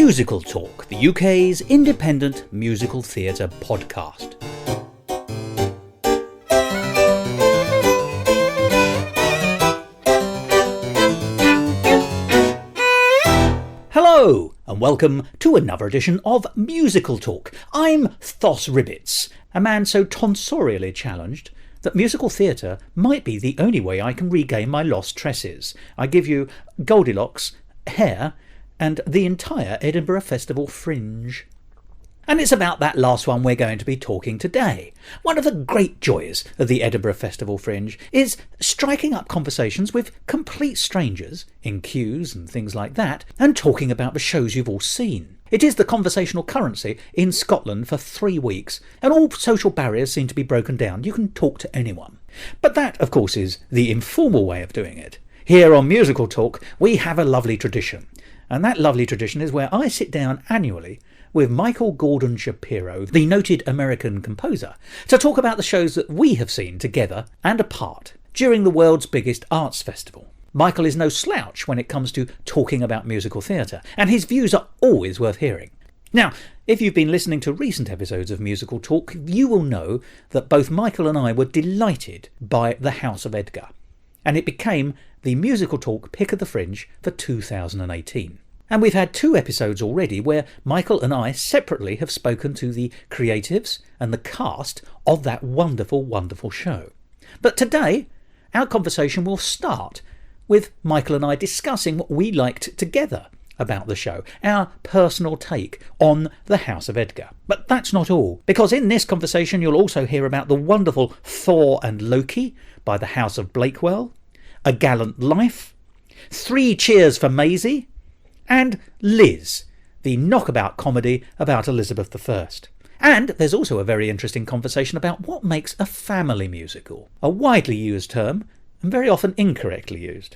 Musical Talk, the UK's independent musical theatre podcast. Hello, and welcome to another edition of Musical Talk. I'm Thos Ribbits, a man so tonsorially challenged that musical theatre might be the only way I can regain my lost tresses. I give you Goldilocks, hair, and the entire Edinburgh Festival Fringe. And it's about that last one we're going to be talking today. One of the great joys of the Edinburgh Festival Fringe is striking up conversations with complete strangers in queues and things like that, and talking about the shows you've all seen. It is the conversational currency in Scotland for 3 weeks, and all social barriers seem to be broken down. You can talk to anyone. But that, of course, is the informal way of doing it. Here on Musical Talk, we have a lovely tradition. And that lovely tradition is where I sit down annually with Michael Gordon Shapiro, the noted American composer, to talk about the shows that we have seen together and apart during the world's biggest arts festival. Michael is no slouch when it comes to talking about musical theatre, and his views are always worth hearing. Now, if you've been listening to recent episodes of Musical Talk, you will know that both Michael and I were delighted by the House of Edgar, and it became the Musical Talk Pick of the Fringe for 2018. And we've had 2 episodes already where Michael and I separately have spoken to the creatives and the cast of that wonderful, wonderful show. But today, our conversation will start with Michael and I discussing what we liked together about the show, our personal take on the House of Edgar. But that's not all, because in this conversation you'll also hear about the wonderful Thor and Loki by the House of Blakewell, A Gallant Life, 3 Cheers for Maisy, and Liz, the knockabout comedy about Elizabeth I. And there's also a very interesting conversation about what makes a family musical, a widely used term and very often incorrectly used.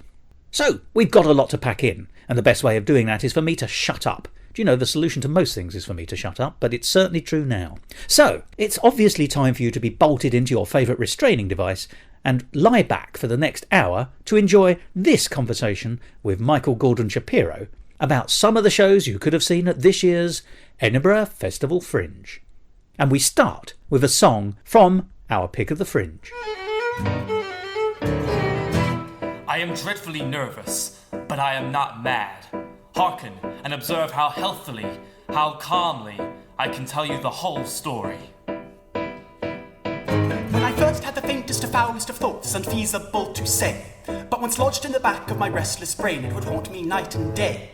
So, we've got a lot to pack in, and the best way of doing that is for me to shut up. Do you know, the solution to most things is for me to shut up, but it's certainly true now. So, it's obviously time for you to be bolted into your favourite restraining device and lie back for the next hour to enjoy this conversation with Michael Gordon Shapiro about some of the shows you could have seen at this year's Edinburgh Festival Fringe. And we start with a song from our Pick of the Fringe. I am dreadfully nervous, but I am not mad. Hearken and observe how healthily, how calmly I can tell you the whole story. When I first had the faintest of foulest of thoughts, unfeasible to say, but once lodged in the back of my restless brain, it would haunt me night and day.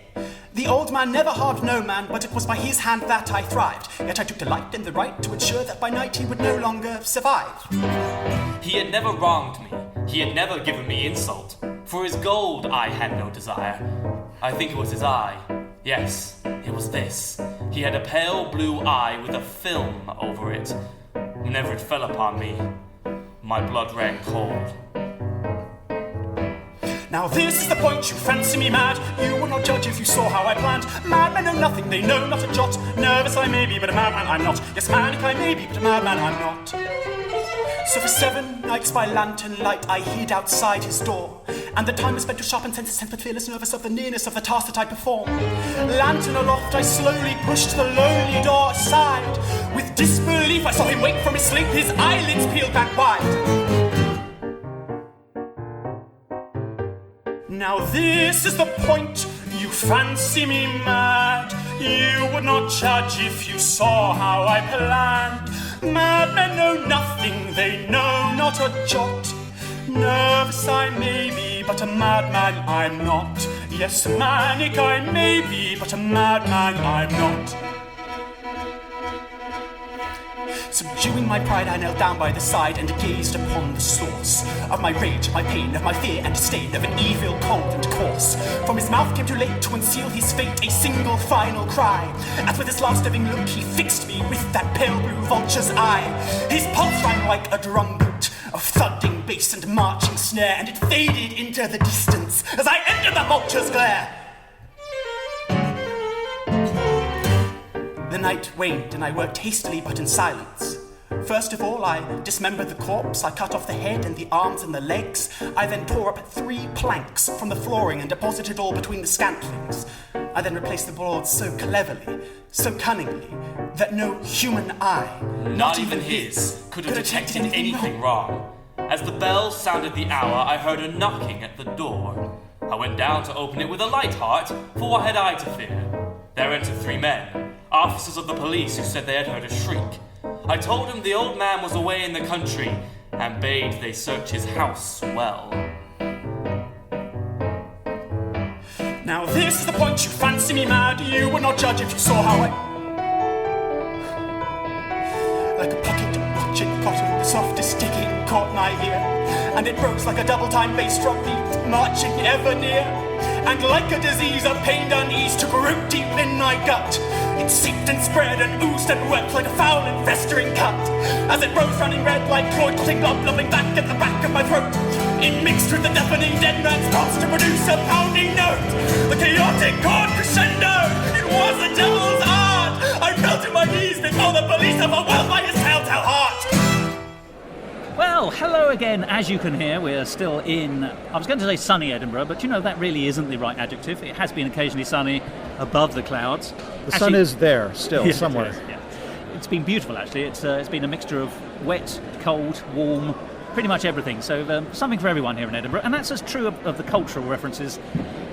The old man never harmed no man, but it was by his hand that I thrived. Yet I took delight in the right to ensure that by night he would no longer survive. He had never wronged me, he had never given me insult. For his gold I had no desire. I think it was his eye. Yes, it was this. He had a pale blue eye with a film over it. Whenever it fell upon me, my blood ran cold. Now this is the point, you fancy me mad. You would not judge if you saw how I planned. Madmen know nothing, they know not a jot. Nervous I may be, but a madman I'm not. Yes, manic I may be, but a madman I'm not. So for 7 nights by lantern light I hid outside his door, and the time was spent to sharpen senses, sense but fearless, nervous of the nearness of the task that I perform. Lantern aloft I slowly pushed the lonely door aside. With disbelief I saw him wake from his sleep, his eyelids peeled back wide. Now this is the point, you fancy me mad. You would not judge if you saw how I planned. Madmen know nothing, they know not a jot. Nervous I may be, but a madman I'm not. Yes, manic I may be, but a madman I'm not. Subduing my pride, I knelt down by the side and gazed upon the source of my rage, of my pain, of my fear and disdain, of an evil cold and coarse. From his mouth came too late to unseal his fate a single final cry, as with his last living look he fixed me with that pale blue vulture's eye. His pulse rang like a drum beat of thudding bass and marching snare, and it faded into the distance as I entered the vulture's glare. The night waned and I worked hastily but in silence. First of all, I dismembered the corpse. I cut off the head and the arms and the legs. I then tore up 3 planks from the flooring and deposited all between the scantlings. I then replaced the boards so cleverly, so cunningly, that no human eye, not even his, could have detected anything wrong. As the bell sounded the hour, I heard a knocking at the door. I went down to open it with a light heart, for what had I to fear? There entered 3 men, officers of the police who said they had heard a shriek. I told them the old man was away in the country, and bade they search his house well. Now this is the point, you fancy me mad, you would not judge if you saw how I... Like a pocket watching potter, the softest ticking caught my ear, and it rose like a double-time bass drum beat, marching ever near. And like a disease of pained unease took root deep in my gut. It seeped and spread and oozed and wept like a foul and festering cut. As it rose running red like cloyed cutting blood blubbing back at the back of my throat, it mixed with the deafening dead man's thoughts to produce a pounding note. The chaotic chord crescendo, it was the devil's art. I fell to my knees before the police overwhelmed by his telltale heart. Well, hello again. As you can hear, we're still in, I was going to say sunny Edinburgh, but you know, that really isn't the right adjective. It has been occasionally sunny above the clouds. The sun is there still, yeah, somewhere. It is, yeah. It's been beautiful, actually. It's been a mixture of wet, cold, warm, pretty much everything. So something for everyone here in Edinburgh. And that's as true of the cultural references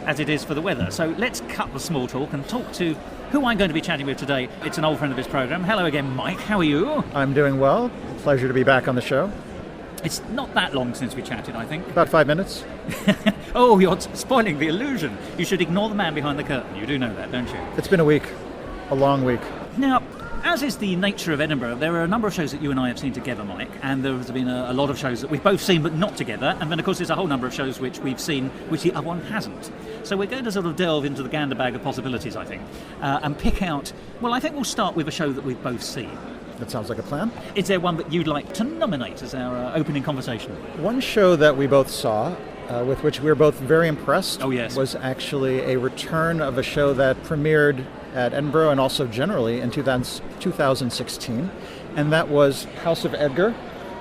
as it is for the weather. So let's cut the small talk and talk to who I'm going to be chatting with today. It's an old friend of this programme. Hello again, Mike. How are you? I'm doing well. Pleasure to be back on the show. It's not that long since we chatted, I think. About 5 minutes. Oh, you're spoiling the illusion. You should ignore the man behind the curtain. You do know that, don't you? It's been a week. A long week. Now, as is the nature of Edinburgh, there are a number of shows that you and I have seen together, Mike, and there has been a lot of shows that we've both seen but not together, and then of course there's a whole number of shows which we've seen which the other one hasn't. So we're going to sort of delve into the gander bag of possibilities, I think, and pick out, well, I think we'll start with a show that we've both seen. That sounds like a plan. Is there one that you'd like to nominate as our opening conversation? One show that we both saw, with which we were both very impressed, was actually a return of a show that premiered at Edinburgh and also generally in 2016, and that was House of Edgar,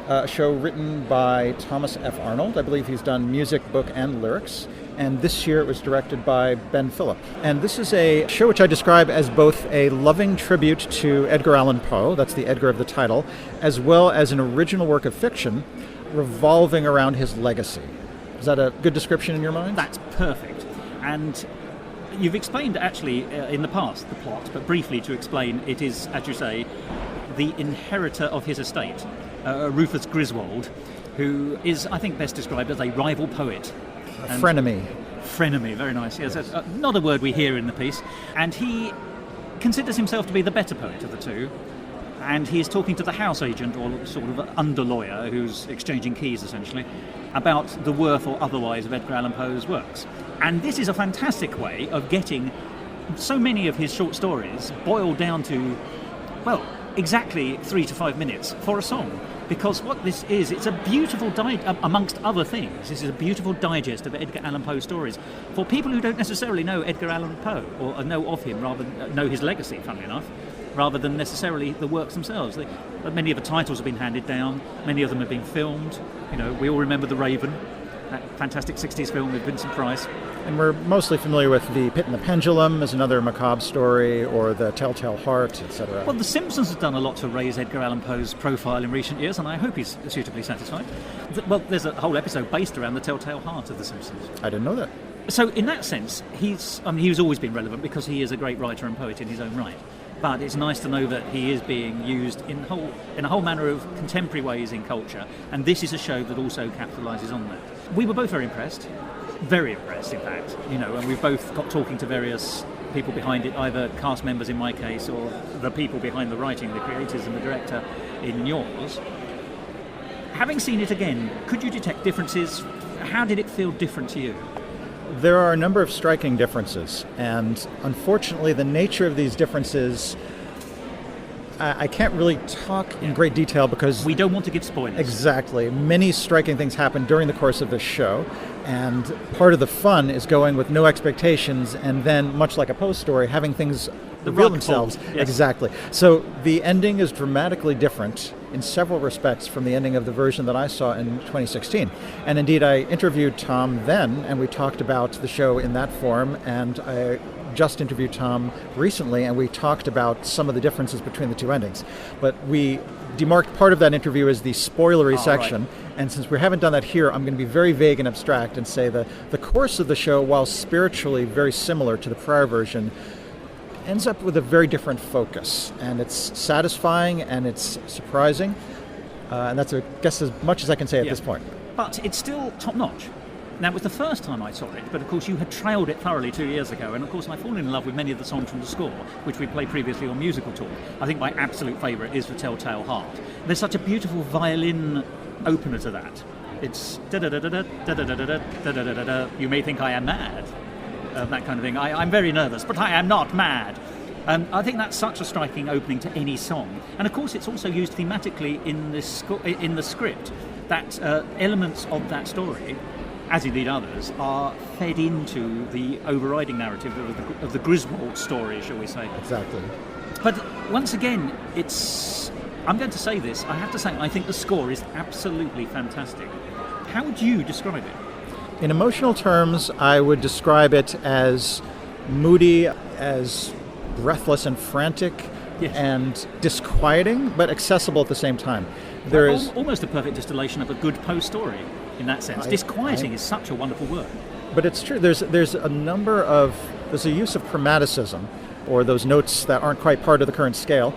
a show written by Thomas F. Arnold. I believe he's done music, book, and lyrics. And this year it was directed by Ben Phillip. And this is a show which I describe as both a loving tribute to Edgar Allan Poe, that's the Edgar of the title, as well as an original work of fiction revolving around his legacy. Is that a good description in your mind? That's perfect. And you've explained actually in the past the plot, but briefly to explain, it is, as you say, the inheritor of his estate, Rufus Griswold, who is, I think, best described as a rival poet. Frenemy. Frenemy, very nice. Yes, that's not a word we hear in the piece. And he considers himself to be the better poet of the two. And he is talking to the house agent, or sort of under lawyer, who's exchanging keys essentially, about the worth or otherwise of Edgar Allan Poe's works. And this is a fantastic way of getting so many of his short stories boiled down to, well, exactly 3 to 5 minutes for a song. Because what this is, it's a beautiful, amongst other things, this is a beautiful digest of Edgar Allan Poe stories for people who don't necessarily know Edgar Allan Poe, or know of him, rather than know his legacy, funnily enough, rather than necessarily the works themselves. Many of the titles have been handed down, many of them have been filmed. You know, we all remember The Raven, that fantastic 60s film with Vincent Price. And we're mostly familiar with The Pit and the Pendulum as another macabre story, or The Telltale Heart, etc. Well, The Simpsons have done a lot to raise Edgar Allan Poe's profile in recent years, and I hope he's suitably satisfied. Well, there's a whole episode based around The Telltale Heart of The Simpsons. I didn't know that. So in that sense, he's always been relevant because he is a great writer and poet in his own right. But it's nice to know that he is being used in a whole manner of contemporary ways in culture, and this is a show that also capitalises on that. We were both very impressed, in fact, you know, and we've both got talking to various people behind it, either cast members in my case or the people behind the writing, the creators and the director in yours. Having seen it again, could you detect differences? How did it feel different to you? There are a number of striking differences, and unfortunately the nature of these differences, I can't really talk in great detail because... We don't want to give spoilers. Exactly. Many striking things happen during the course of this show, and part of the fun is going with no expectations and then, much like a Poe story, having things reveal themselves. Yes. Exactly. So the ending is dramatically different in several respects from the ending of the version that I saw in 2016. And indeed, I interviewed Tom then, and we talked about the show in that form, and I just interviewed Tom recently, and we talked about some of the differences between the two endings. But we demarked part of that interview as the spoilery section, right. And since we haven't done that here, I'm going to be very vague and abstract and say the course of the show, while spiritually very similar to the prior version, ends up with a very different focus, and it's satisfying and it's surprising, and that's, I guess, as much as I can say at this point. But it's still top-notch. Now, it was the first time I saw it, but of course you had trailed it thoroughly 2 years ago, and of course I've fallen in love with many of the songs from the score, which we played previously on Musical Talk. I think my absolute favourite is The Telltale Heart. There's such a beautiful violin opener to that. It's da-da-da-da-da, da-da-da-da-da, da-da-da-da-da, you may think I am mad, that kind of thing. I'm very nervous, but I am not mad. I think that's such a striking opening to any song. And of course it's also used thematically in the script, that elements of that story, as indeed others, are fed into the overriding narrative of the Griswold story, shall we say. Exactly. But once again, I'm going to say this, I have to say, I think the score is absolutely fantastic. How would you describe it? In emotional terms, I would describe it as moody, as breathless and frantic, and disquieting, but accessible at the same time. There is almost a perfect distillation of a good Poe story in that sense. Disquieting is such a wonderful word. But it's true. There's a use of chromaticism, or those notes that aren't quite part of the current scale,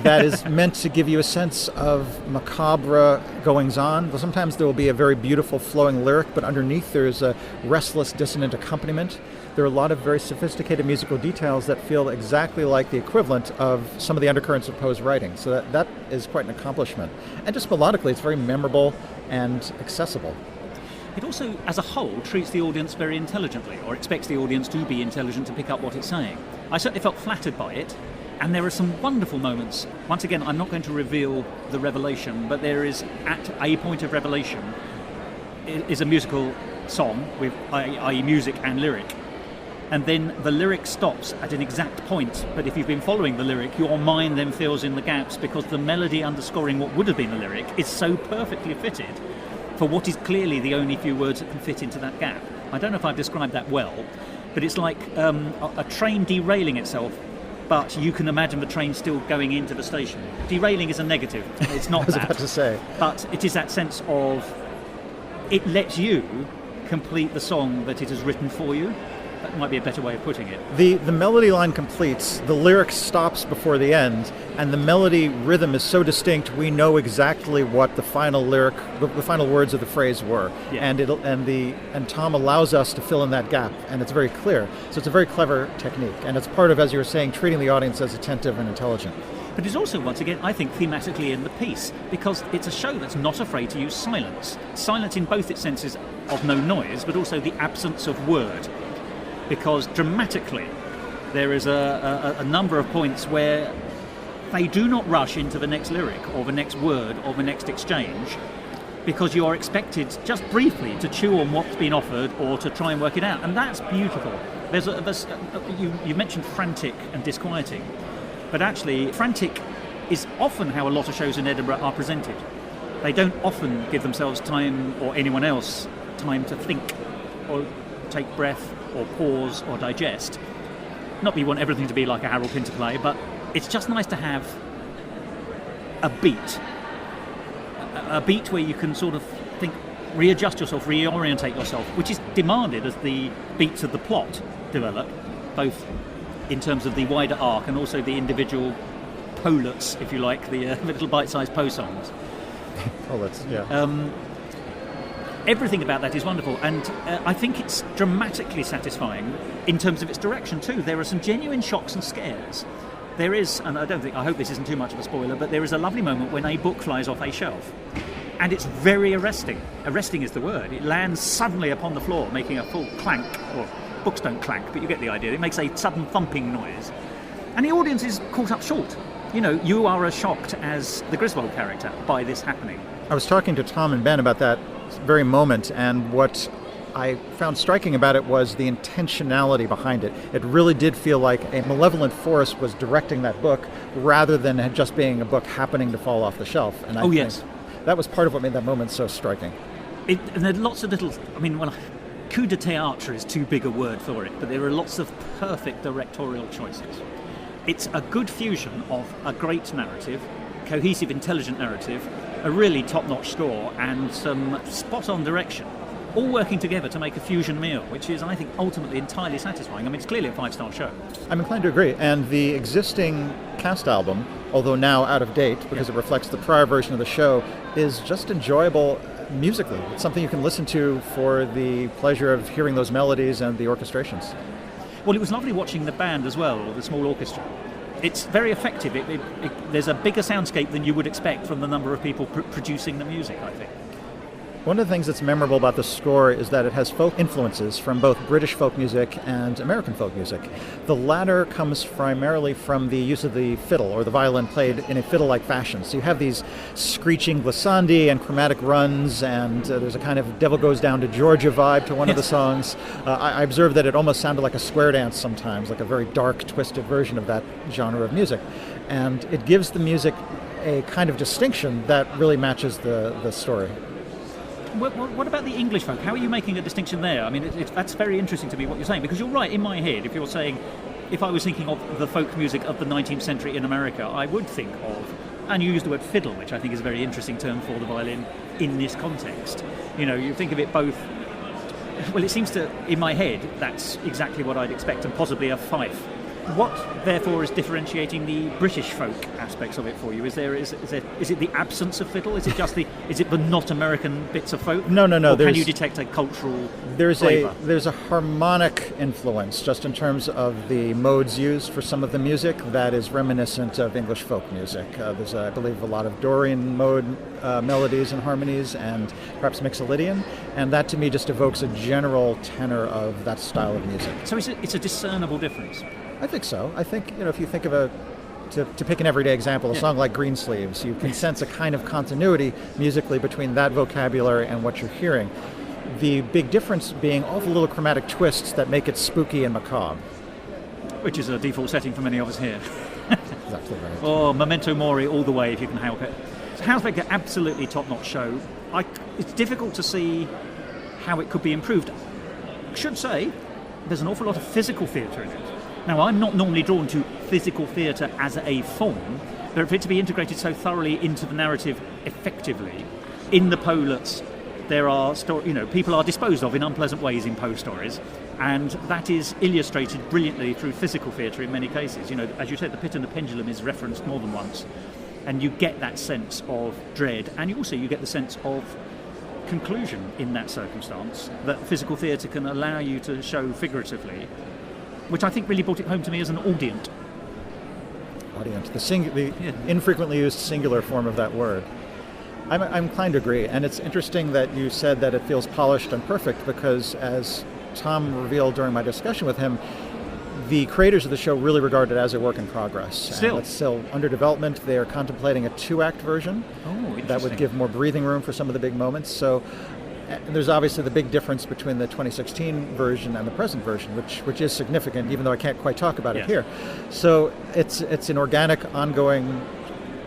that is meant to give you a sense of macabre goings-on. Sometimes there will be a very beautiful flowing lyric, but underneath there's a restless, dissonant accompaniment. There are a lot of very sophisticated musical details that feel exactly like the equivalent of some of the undercurrents of Poe's writing. So that is quite an accomplishment. And just melodically, it's very memorable and accessible. It also, as a whole, treats the audience very intelligently, or expects the audience to be intelligent to pick up what it's saying. I certainly felt flattered by it, and there are some wonderful moments. Once again, I'm not going to reveal the revelation, but there is, at a point of revelation, is a musical song with i.e. music and lyric. And then the lyric stops at an exact point, but if you've been following the lyric, your mind then fills in the gaps, because the melody underscoring what would have been the lyric is so perfectly fitted for what is clearly the only few words that can fit into that gap. I don't know if I've described that well, but it's like a train derailing itself, but you can imagine the train still going into the station. Derailing is a negative. It's not I was about to say. But it is that sense of it lets you complete the song that it has written for you. That might be a better way of putting it. The melody line completes, the lyric stops before the end, and the melody rhythm is so distinct we know exactly what the final lyric, the final words of the phrase were. Yeah. And Tom allows us to fill in that gap, and it's very clear. So it's a very clever technique, and it's part of, as you were saying, treating the audience as attentive and intelligent. But it's also, once again, I think, thematically in the piece, because it's a show that's not afraid to use silence. Silence in both its senses of no noise, but also the absence of word. Because dramatically, there is a number of points where they do not rush into the next lyric or the next word or the next exchange, because you are expected just briefly to chew on what's been offered or to try and work it out, and that's beautiful. You mentioned frantic and disquieting, but actually frantic is often how a lot of shows in Edinburgh are presented. They don't often give themselves time, or anyone else time, to think or take breath or pause or digest. Not that you want everything to be like a Harold Pinter play, but it's just nice to have a beat where you can sort of think, readjust yourself, reorientate yourself, which is demanded as the beats of the plot develop, both in terms of the wider arc and also the individual polets, if you like, the little bite-sized Poe songs. Polets, yeah. Everything about that is wonderful, and I think it's dramatically satisfying in terms of its direction too. There are some genuine shocks and scares. There is, and I hope this isn't too much of a spoiler, but there is a lovely moment when a book flies off a shelf, and it's very arresting. Arresting is the word. It lands suddenly upon the floor, making a full clank, or books don't clank, but you get the idea. It makes a sudden thumping noise, and the audience is caught up short. You know, you are as shocked as the Griswold character by this happening. I was talking to Tom and Ben about that very moment, and what I found striking about it was the intentionality behind it. It really did feel like a malevolent force was directing that book rather than just being a book happening to fall off the shelf. And I think that was part of what made that moment so striking. And there are lots of little, coup de théâtre is too big a word for it, but there are lots of perfect directorial choices. It's a good fusion of a great narrative, cohesive, intelligent narrative, a really top-notch score, and some spot-on direction, all working together to make a fusion meal, which is, I think, ultimately entirely satisfying. It's clearly a 5-star show. I'm inclined to agree. And the existing cast album, although now out of date because it reflects the prior version of the show, is just enjoyable musically. It's something you can listen to for the pleasure of hearing those melodies and the orchestrations. Well, it was lovely watching the band as well, or the small orchestra. It's very effective. There's a bigger soundscape than you would expect from the number of people producing the music, I think. One of the things that's memorable about the score is that it has folk influences from both British folk music and American folk music. The latter comes primarily from the use of the fiddle, or the violin played in a fiddle-like fashion. So you have these screeching glissandi and chromatic runs, and there's a kind of Devil Goes Down to Georgia vibe to one of the songs. I observed that it almost sounded like a square dance sometimes, like a very dark, twisted version of that genre of music. And it gives the music a kind of distinction that really matches the story. What about the English folk? How are you making a distinction there? That's very interesting to me what you're saying, because you're right. In my head, if I was thinking of the folk music of the 19th century in America, I would think of, and you used the word fiddle, which I think is a very interesting term for the violin in this context. You think of it both, well, it seems to, in my head, that's exactly what I'd expect, and possibly a fife. What, therefore, is differentiating the British folk aspects of it for you? Is it the absence of fiddle? Is it the not American bits of folk? No. Or can you detect a cultural flavour? There's a harmonic influence, just in terms of the modes used for some of the music, that is reminiscent of English folk music. There's, I believe, a lot of Dorian mode melodies and harmonies, and perhaps Mixolydian, and that to me just evokes a general tenor of that style of music. So it's a discernible difference? I think so. I think, if you think of to pick an everyday example, a song like Greensleeves, you can sense a kind of continuity musically between that vocabulary and what you're hearing. The big difference being all the little chromatic twists that make it spooky and macabre. Which is a default setting for many of us here. Exactly right. Or Memento Mori all the way, if you can help it. So House of Edgar, absolutely top-notch show. It's difficult to see how it could be improved. I should say, there's an awful lot of physical theatre in it. Now, I'm not normally drawn to physical theatre as a form, but for it to be integrated so thoroughly into the narrative effectively, in the Polets, there are people are disposed of in unpleasant ways in Poe stories, and that is illustrated brilliantly through physical theatre in many cases. As you said, the Pit and the Pendulum is referenced more than once, and you get that sense of dread, and you get the sense of conclusion in that circumstance that physical theatre can allow you to show figuratively, which I think really brought it home to me as an audient. The infrequently used singular form of that word. I'm inclined to agree, and it's interesting that you said that it feels polished and perfect, because as Tom revealed during my discussion with him, the creators of the show really regard it as a work in progress. Still? It's still under development. They are contemplating a 2-act version. Oh, interesting. That would give more breathing room for some of the big moments. So there's obviously the big difference between the 2016 version and the present version, which is significant, even though I can't quite talk about it here. So it's an organic, ongoing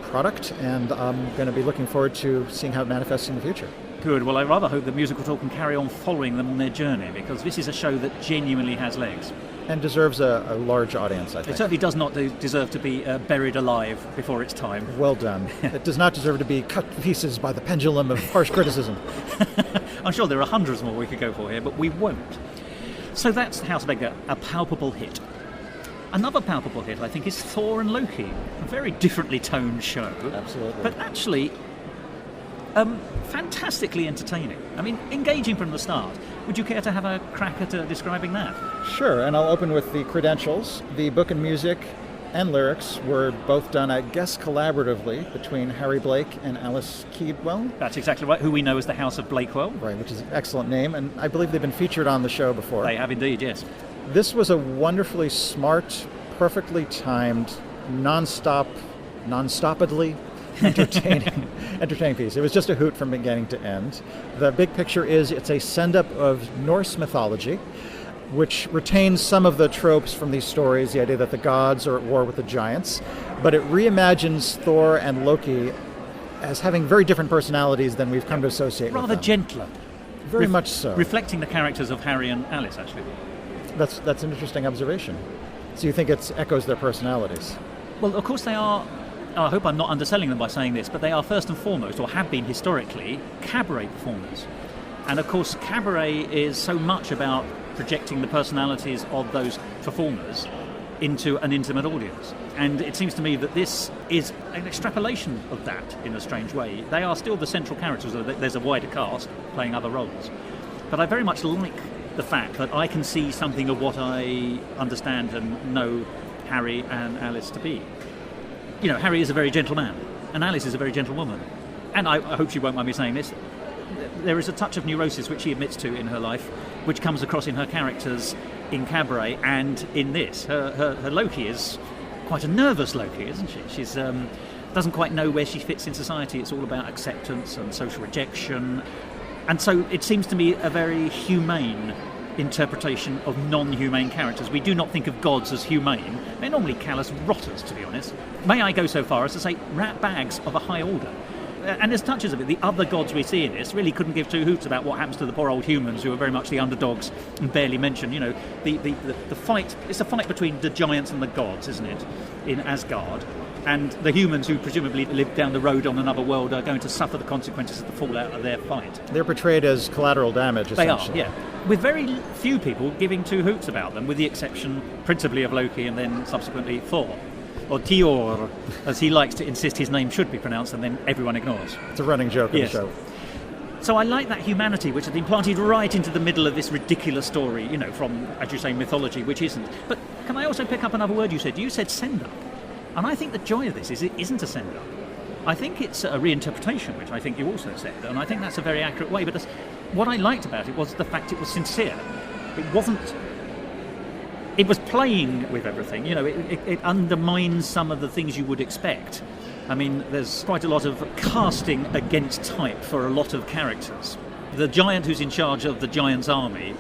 product, and I'm going to be looking forward to seeing how it manifests in the future. Good. Well, I rather hope that Musical Talk can carry on following them on their journey, because this is a show that genuinely has legs. And deserves a large audience, I think. It certainly does not deserve to be buried alive before its time. Well done. It does not deserve to be cut to pieces by the pendulum of harsh criticism. I'm sure there are hundreds more we could go for here, but we won't. So that's House of Edgar, a palpable hit. Another palpable hit, I think, is Thor and Loki, a very differently toned show. Absolutely. But actually, fantastically entertaining. Engaging from the start. Would you care to have a crack at describing that? Sure, and I'll open with the credentials. The book and music and lyrics were both done, I guess, collaboratively between Harry Blake and Alice Keedwell. That's exactly right, who we know as the House of Blakewell. Right, which is an excellent name, and I believe they've been featured on the show before. They have indeed, yes. This was a wonderfully smart, perfectly timed, non-stoppedly entertaining piece. It was just a hoot from beginning to end. The big picture is it's a send-up of Norse mythology, which retains some of the tropes from these stories, the idea that the gods are at war with the giants, but it reimagines Thor and Loki as having very different personalities than we've come to associate with them. Rather gentler. Very much so. Reflecting the characters of Harry and Alice, actually. That's an interesting observation. So you think it echoes their personalities? Well, of course they are. I hope I'm not underselling them by saying this, but they are first and foremost, or have been historically, cabaret performers. And of course, cabaret is so much about projecting the personalities of those performers into an intimate audience. And it seems to me that this is an extrapolation of that in a strange way. They are still the central characters, there's a wider cast playing other roles. But I very much like the fact that I can see something of what I understand and know Harry and Alice to be. You know, Harry is a very gentle man, and Alice is a very gentle woman. And I hope she won't mind me saying this. There is a touch of neurosis which she admits to in her life, which comes across in her characters in Cabaret and in this. Her Loki is quite a nervous Loki, isn't she? She's doesn't quite know where she fits in society. It's all about acceptance and social rejection. And so it seems to me a very humane interpretation of non-humane characters. We do not think of gods as humane. They're normally callous rotters, to be honest. May I go so far as to say rat bags of a high order. And there's touches of it. The other gods we see in this really couldn't give two hoots about what happens to the poor old humans who are very much the underdogs and barely mentioned. You know, the fight, it's a fight between the giants and the gods, isn't it, in Asgard. And the humans who presumably live down the road on another world are going to suffer the consequences of the fallout of their fight. They're portrayed as collateral damage, essentially. They are, yeah. With very few people giving two hoots about them, with the exception principally of Loki and then subsequently Thor. Or Tior, as he likes to insist his name should be pronounced, and then everyone ignores. It's a running joke in the show. So I like that humanity which has been planted right into the middle of this ridiculous story, you know, from, as you say, mythology, which isn't. But can I also pick up another word you said? You said send-up. And I think the joy of this is it isn't a send-up. I think it's a reinterpretation, which I think you also said, and I think that's a very accurate way. But what I liked about it was the fact it was sincere. It wasn't... It was playing with everything, you know, it undermines some of the things you would expect. I mean, there's quite a lot of casting against type for a lot of characters. The giant who's in charge of the giant's army,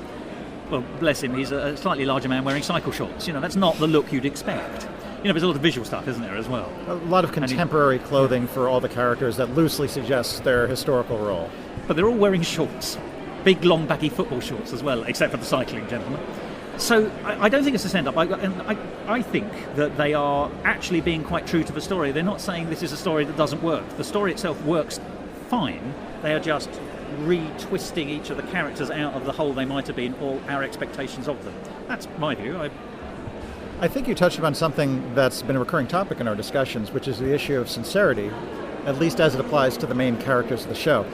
well, bless him, he's a slightly larger man wearing cycle shorts. You know, that's not the look you'd expect. You know, there's a lot of visual stuff, isn't there, as well? A lot of contemporary clothing for all the characters that loosely suggests their historical role. But they're all wearing shorts. Big, long, baggy football shorts as well, except for the cycling gentlemen. So I don't think it's a send-up. I think that they are actually being quite true to the story. They're not saying this is a story that doesn't work. The story itself works fine. They are just retwisting each of the characters out of the hole they might have been, or our expectations of them. That's my view. I think you touched upon something that's been a recurring topic in our discussions, which is the issue of sincerity, at least as it applies to the main characters of the show.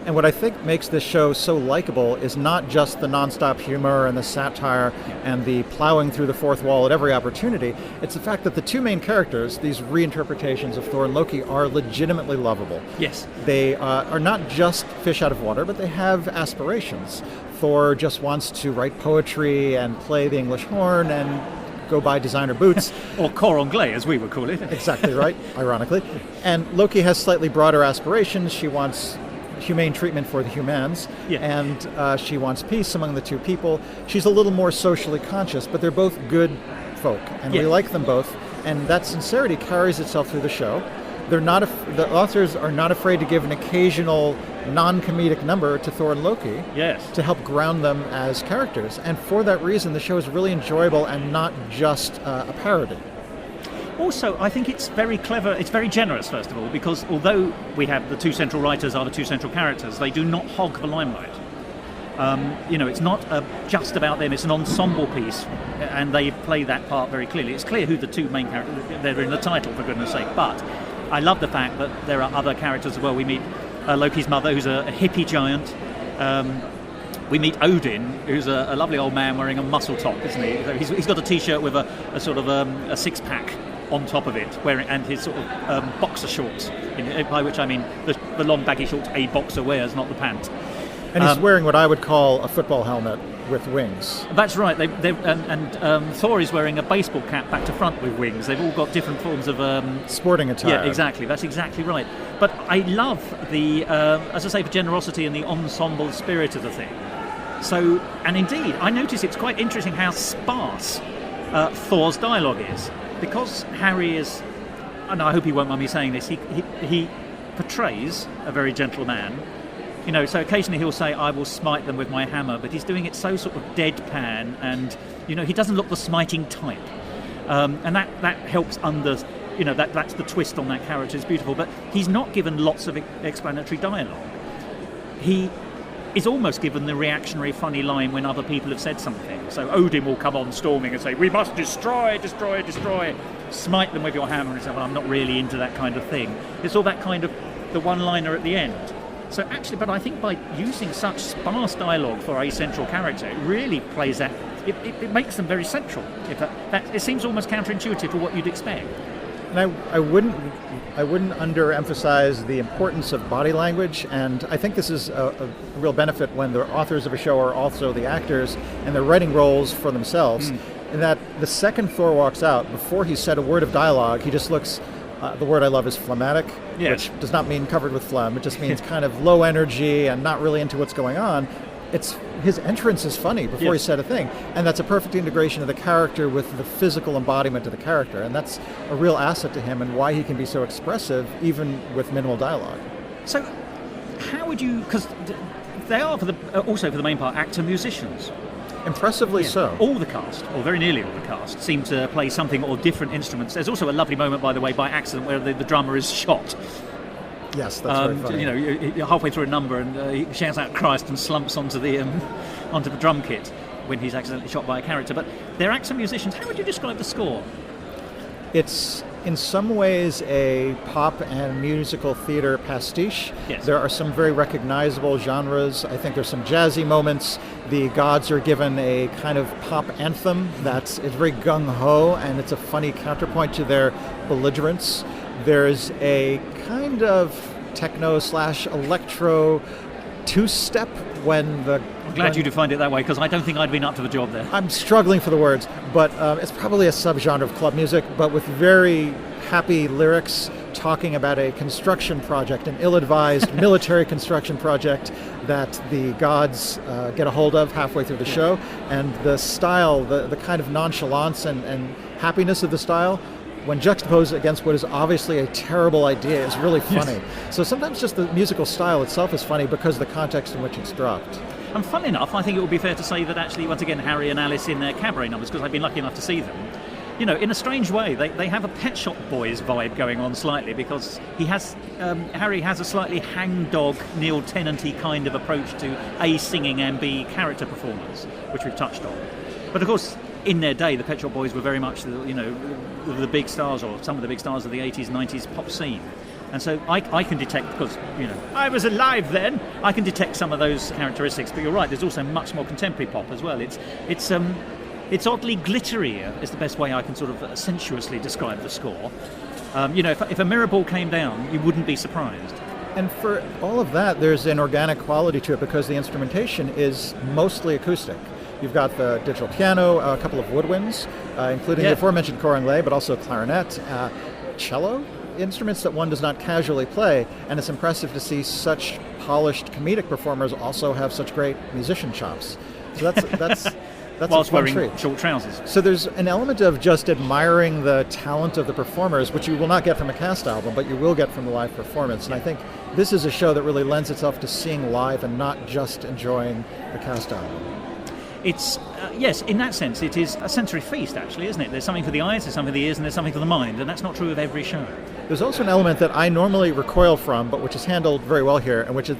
And what I think makes this show so likable is not just the nonstop humor and the satire and the plowing through the fourth wall at every opportunity. It's the fact that the two main characters, these reinterpretations of Thor and Loki, are legitimately lovable. Yes. They are not just fish out of water, but they have aspirations. Thor just wants to write poetry and play the English horn and go buy designer boots. Or cor anglais, as we would call it. Exactly right, ironically. And Loki has slightly broader aspirations. She wants humane treatment for the humans, and she wants peace among the two people. She's a little more socially conscious, but they're both good folk, and we like them both, and that sincerity carries itself through the show. They're not the authors are not afraid to give an occasional non-comedic number to Thor and Loki to help ground them as characters, and for that reason the show is really enjoyable and not just a parody. Also, I think it's very clever, it's very generous, first of all, because although we have the two central writers are the two central characters, they do not hog the limelight. You know, it's not just about them, it's an ensemble piece, and they play that part very clearly. It's clear who the two main characters, they're in the title, for goodness sake, but I love the fact that there are other characters as well. We meet Loki's mother, who's a hippie giant. We meet Odin, who's a lovely old man wearing a muscle top, isn't he? He's got a T-shirt with a sort of a six-pack on top of it, and his sort of boxer shorts, by which I mean the long baggy shorts a boxer wears, not the pant. And he's wearing what I would call a football helmet, with wings. That's right. Thor is wearing a baseball cap back to front with wings. They've all got different forms of sporting attire. Yeah, exactly. That's exactly right. But I love the, as I say, the generosity and the ensemble spirit of the thing. So, and indeed, I notice it's quite interesting how sparse Thor's dialogue is, because Harry is, and I hope he won't mind me saying this, he portrays a very gentle man. You know, so occasionally he'll say, "I will smite them with my hammer," but he's doing it so sort of deadpan, and you know, he doesn't look the smiting type, and that helps that's the twist on that character. It's beautiful, but he's not given lots of explanatory dialogue. He is almost given the reactionary funny line when other people have said something. So Odin will come on storming and say, "We must destroy, destroy, destroy. Smite them with your hammer." And say, "Well, I'm not really into that kind of thing." It's all that kind of the one-liner at the end. So actually, but I think by using such sparse dialogue for a central character, it really plays that. It makes them very central. It seems almost counterintuitive to what you'd expect. And I wouldn't underemphasize the importance of body language, and I think this is a real benefit when the authors of a show are also the actors and they're writing roles for themselves. In that the second Thor walks out, before he said a word of dialogue, he just looks. The word I love is phlegmatic, which does not mean covered with phlegm. It just means kind of low energy and not really into what's going on. His entrance is funny before he said a thing, and that's a perfect integration of the character with the physical embodiment of the character, and that's a real asset to him and why he can be so expressive even with minimal dialogue. So how would you, because they are also for the main part actor-musicians. Impressively so. All the cast, or very nearly all the cast, seem to play something or different instruments. There's also a lovely moment, by the way, by accident, where the drummer is shot. Yes, that's very funny. You know, you're halfway through a number and he shouts out Christ and slumps onto the drum kit when he's accidentally shot by a character. But they're actor-musicians. How would you describe the score? It's in some ways a pop and musical theater pastiche. Yes. There are some very recognizable genres. I think there's some jazzy moments. The gods are given a kind of pop anthem it's very gung-ho, and it's a funny counterpoint to their belligerence. There's a kind of techno/electro two-step when the... I'm glad you defined it that way, because I don't think I'd been up to the job there. I'm struggling for the words, but it's probably a subgenre of club music, but with very happy lyrics talking about a construction project, an ill-advised military construction project that the gods get a hold of halfway through the show. And the style, the kind of nonchalance and happiness of the style, when juxtaposed against what is obviously a terrible idea, is really funny. Yes. So sometimes just the musical style itself is funny because of the context in which it's dropped. And fun enough, I think it would be fair to say that actually, once again, Harry and Alice in their cabaret numbers, because I've been lucky enough to see them, you know, in a strange way, they have a Pet Shop Boys vibe going on slightly, because Harry has a slightly hangdog, Neil Tennant-y kind of approach to A, singing, and B, character performance, which we've touched on. But of course, in their day, the Pet Shop Boys were very much the big stars, or some of the big stars of the 80s and 90s pop scene. And so I can detect, because, you know, I was alive then, I can detect some of those characteristics. But you're right, there's also much more contemporary pop as well. It's oddly glittery, is the best way I can sort of sensuously describe the score. You know, if a mirror ball came down, you wouldn't be surprised. And for all of that, there's an organic quality to it because the instrumentation is mostly acoustic. You've got the digital piano, a couple of woodwinds, including the aforementioned cor anglais, but also clarinet, cello, instruments that one does not casually play, and it's impressive to see such polished comedic performers also have such great musician chops. So that's whilst wearing treat. Short trousers. So there's an element of just admiring the talent of the performers, which you will not get from a cast album, but you will get from the live performance. And I think this is a show that really lends itself to seeing live and not just enjoying the cast album. It's, yes, in that sense, it is a sensory feast, actually, isn't it? There's something for the eyes, there's something for the ears, and there's something for the mind, and that's not true of every show. There's also an element that I normally recoil from, but which is handled very well here, and which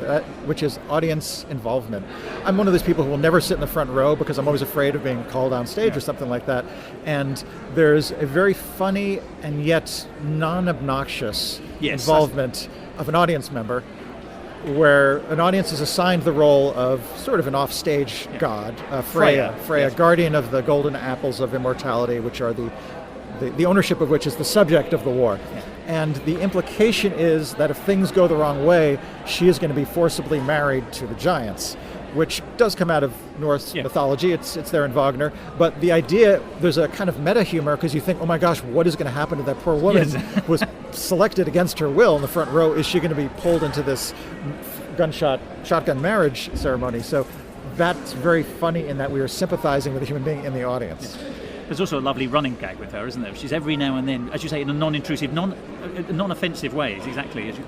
is audience involvement. I'm one of those people who will never sit in the front row because I'm always afraid of being called on stage or something like that. And there's a very funny and yet non-obnoxious involvement of an audience member, where an audience is assigned the role of sort of an offstage god, Freya, guardian of the golden apples of immortality, which are the ownership of which is the subject of the war. Yeah. And the implication is that if things go the wrong way, she is going to be forcibly married to the giants. which does come out of Norse mythology. It's there in Wagner. But the idea, there's a kind of meta humor because you think, oh my gosh, what is going to happen to that poor woman who was selected against her will in the front row? Is she going to be pulled into this shotgun marriage ceremony? So that's very funny in that we are sympathizing with a human being in the audience. There's also a lovely running gag with her, isn't there? She's every now and then, as you say, in a non-intrusive, non-offensive way,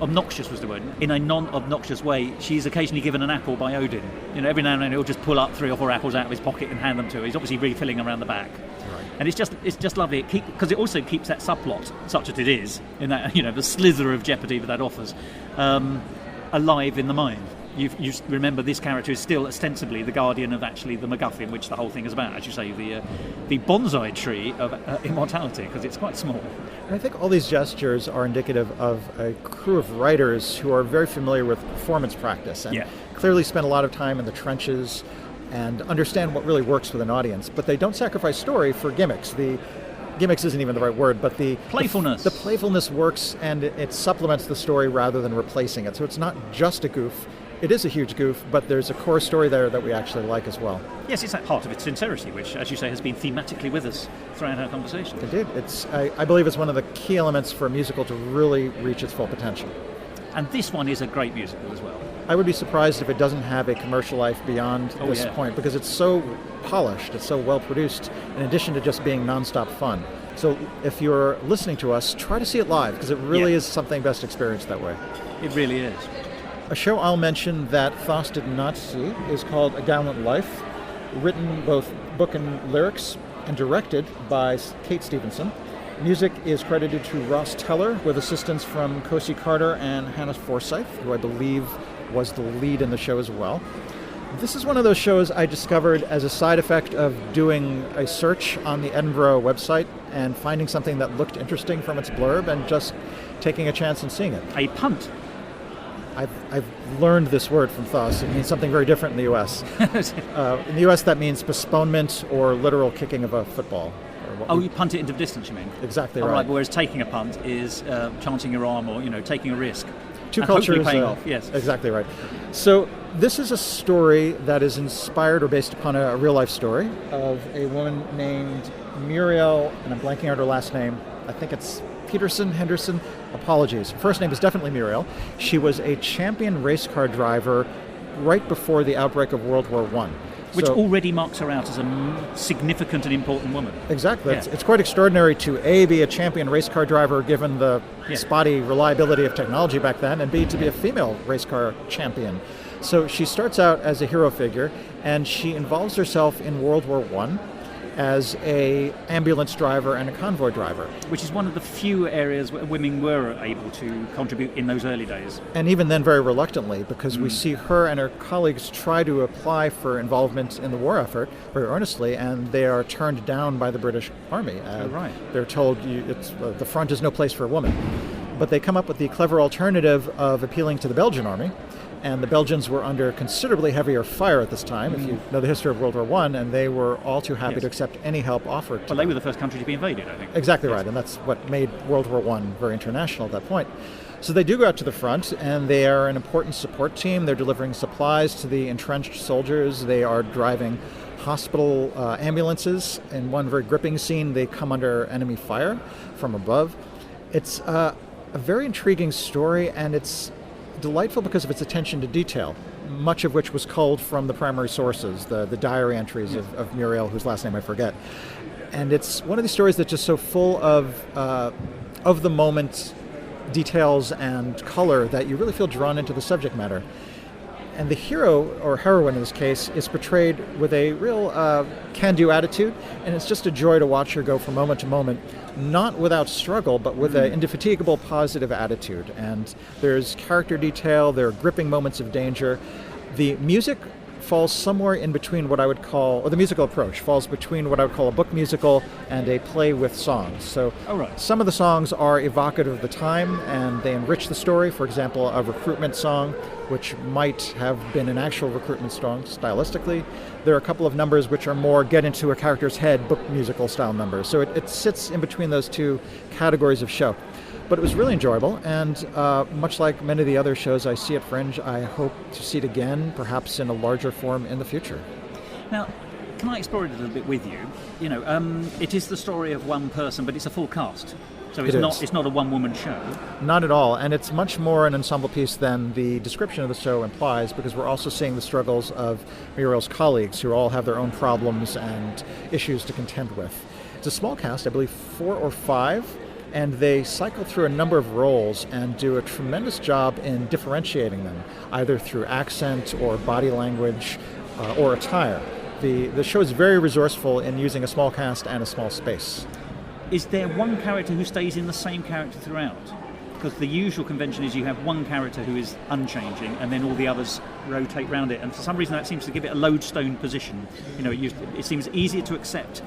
obnoxious was the word. In a non-obnoxious way, she's occasionally given an apple by Odin. Every now and then he'll just pull up 3 or 4 apples out of his pocket and hand them to her. He's obviously refilling around the back. Right. And it's just lovely, because it also keeps that subplot, such as it is, in that, the slither of jeopardy that offers, alive in the mind. You remember this character is still ostensibly the guardian of actually the MacGuffin, which the whole thing is about, as you say, the bonsai tree of immortality, because it's quite small. And I think all these gestures are indicative of a crew of writers who are very familiar with performance practice and clearly spend a lot of time in the trenches and understand what really works with an audience. But they don't sacrifice story for gimmicks. Gimmicks isn't even the right word, but the playfulness. The playfulness works, and it supplements the story rather than replacing it. So it's not just a goof. It is a huge goof, but there's a core story there that we actually like as well. Yes, it's at heart of its sincerity, which, as you say, has been thematically with us throughout our conversation. Indeed. I believe it's one of the key elements for a musical to really reach its full potential. And this one is a great musical as well. I would be surprised if it doesn't have a commercial life beyond this point, because it's so polished, it's so well produced, in addition to just being nonstop fun. So if you're listening to us, try to see it live, because it really is something best experienced that way. It really is. A show I'll mention that Thos did not see is called A Gallant Life, written both book and lyrics and directed by Kate Stevenson. Music is credited to Ross Teller with assistance from Kosi Carter and Hannah Forsyth, who I believe was the lead in the show as well. This is one of those shows I discovered as a side effect of doing a search on the Edinburgh website and finding something that looked interesting from its blurb and just taking a chance and seeing it. A punt. I've learned this word from Thos. It means something very different in the U.S. In the U.S., that means postponement or literal kicking of a football. You punt it into distance, you mean? Exactly right. Right. Whereas taking a punt is chancing your arm or taking a risk. Two cultures paying off. Yes, exactly right. So this is a story that is inspired or based upon a real-life story of a woman named Muriel, and I'm blanking out her last name. I think it's Henderson. Apologies. Her first name is definitely Muriel. She was a champion race car driver right before the outbreak of World War I. Which already marks her out as a significant and important woman. Exactly. Yeah. It's quite extraordinary to be a champion race car driver given the spotty reliability of technology back then, and B, to be a female race car champion. So she starts out as a hero figure, and she involves herself in World War I as a ambulance driver and a convoy driver. Which is one of the few areas where women were able to contribute in those early days. And even then very reluctantly, because we see her and her colleagues try to apply for involvement in the war effort very earnestly, and they are turned down by the British Army. Right. They're told the front is no place for a woman. But they come up with the clever alternative of appealing to the Belgian army. And the Belgians were under considerably heavier fire at this time, if you know the history of World War I, and they were all too happy to accept any help offered to them. They were the first country to be invaded, I think. Exactly right, and that's what made World War I very international at that point. So they do go out to the front, and they are an important support team. They're delivering supplies to the entrenched soldiers. They are driving hospital ambulances. In one very gripping scene, they come under enemy fire from above. It's a very intriguing story, and it's delightful because of its attention to detail, much of which was culled from the primary sources, the diary entries of Muriel, whose last name I forget. And it's one of these stories that's just so full of the moment details and color that you really feel drawn into the subject matter. And the hero, or heroine in this case, is portrayed with a real can-do attitude, and it's just a joy to watch her go from moment to moment, not without struggle, but with an indefatigable positive attitude. And there's character detail, there are gripping moments of danger. The music falls somewhere in between what I would call, or the musical approach falls between what I would call a book musical and a play with songs. So some of the songs are evocative of the time, and they enrich the story. For example, a recruitment song, which might have been an actual recruitment song stylistically. There are a couple of numbers which are more get into a character's head, book musical style numbers. So it sits in between those two categories of show. But it was really enjoyable, and much like many of the other shows I see at Fringe, I hope to see it again, perhaps in a larger form in the future. Now, can I explore it a little bit with you? It is the story of one person, but it's a full cast. So it's not a one-woman show. Not at all, and it's much more an ensemble piece than the description of the show implies, because we're also seeing the struggles of Muriel's colleagues, who all have their own problems and issues to contend with. It's a small cast, I believe 4 or 5, and they cycle through a number of roles and do a tremendous job in differentiating them, either through accent or body language or attire. The show is very resourceful in using a small cast and a small space. Is there one character who stays in the same character throughout? Because the usual convention is you have one character who is unchanging and then all the others rotate around it, and for some reason that seems to give it a lodestone position. It seems easier to accept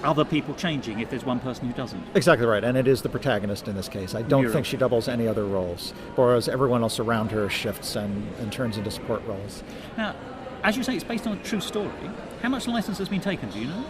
other people changing if there's one person who doesn't. Exactly right, and it is the protagonist in this case. I don't think she doubles any other roles, whereas everyone else around her shifts and turns into support roles. Now, as you say, it's based on a true story. How much license has been taken, do you know?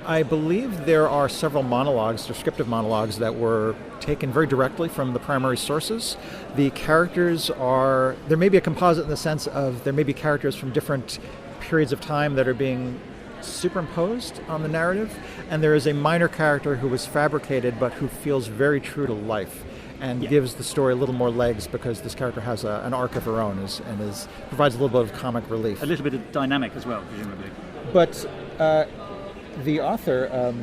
I believe there are several monologues, descriptive monologues, that were taken very directly from the primary sources. The characters there may be a composite in the sense of there may be characters from different periods of time that are being superimposed on the narrative, and there is a minor character who was fabricated but who feels very true to life and gives the story a little more legs because this character has an arc of her own and provides a little bit of comic relief. A little bit of dynamic as well, presumably. But the author,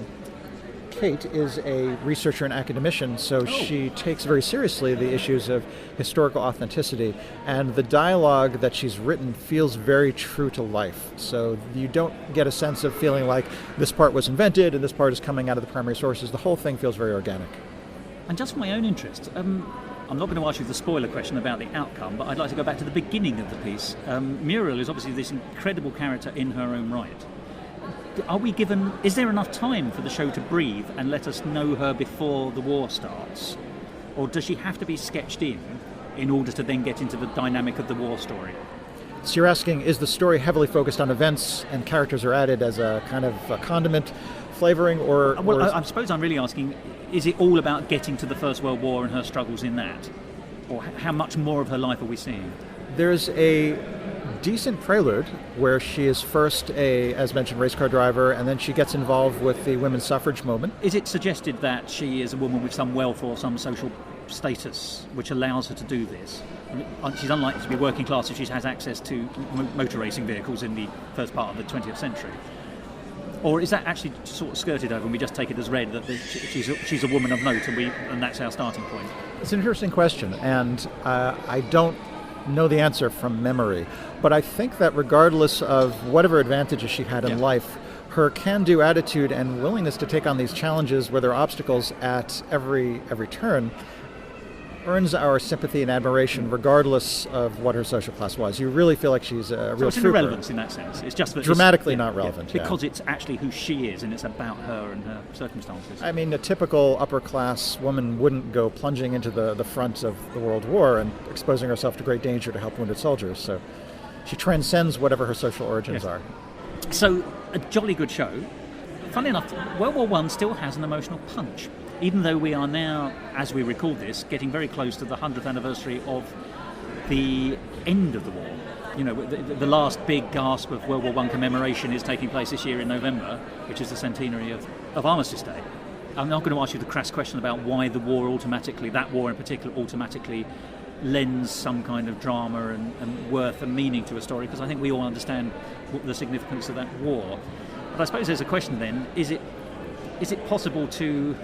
Kate, is a researcher and academician, so she takes very seriously the issues of historical authenticity, and the dialogue that she's written feels very true to life. So you don't get a sense of feeling like this part was invented and this part is coming out of the primary sources. The whole thing feels very organic. And just for my own interest, I'm not going to ask you the spoiler question about the outcome, but I'd like to go back to the beginning of the piece. Muriel is obviously this incredible character in her own right. Is there enough time for the show to breathe and let us know her before the war starts? Or does she have to be sketched in order to then get into the dynamic of the war story? So you're asking, is the story heavily focused on events and characters are added as a kind of a condiment flavoring, I suppose I'm really asking, is it all about getting to the First World War and her struggles in that? Or how much more of her life are we seeing? There's a decent prelude where she is first as mentioned, race car driver, and then she gets involved with the women's suffrage movement. Is it suggested that she is a woman with some wealth or some social status which allows her to do this? She's unlikely to be working class if she has access to motor racing vehicles in the first part of the 20th century. Or is that actually sort of skirted over and we just take it as read that she's a woman of note and that's our starting point? It's an interesting question, and I don't know the answer from memory. But I think that regardless of whatever advantages she had in life, her can-do attitude and willingness to take on these challenges where there are obstacles at every turn earns our sympathy and admiration regardless of what her social class was. You really feel like she's a real it's trooper. Irrelevance in that sense. It's just that dramatically not relevant. Because it's actually who she is and it's about her and her circumstances. I mean, a typical upper-class woman wouldn't go plunging into the front of the World War and exposing herself to great danger to help wounded soldiers. So she transcends whatever her social origins are. So, a jolly good show. Funny enough, World War I still has an emotional punch. Even though we are now, as we record this, getting very close to the 100th anniversary of the end of the war. You know, the last big gasp of World War I commemoration is taking place this year in November, which is the centenary of Armistice Day. I'm not going to ask you the crass question about why that war in particular, automatically lends some kind of drama and worth and meaning to a story, because I think we all understand the significance of that war. But I suppose there's a question then, is it possible to...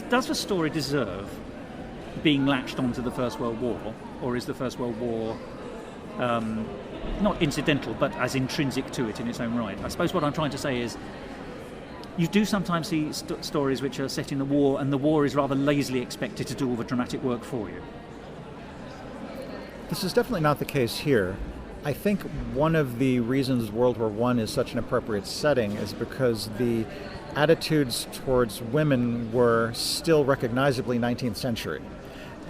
Does the story deserve being latched onto the First World War, or is the First World War not incidental, but as intrinsic to it in its own right? I suppose what I'm trying to say is you do sometimes see stories which are set in the war, and the war is rather lazily expected to do all the dramatic work for you. This is definitely not the case here. I think one of the reasons World War I is such an appropriate setting is because the attitudes towards women were still recognizably 19th century.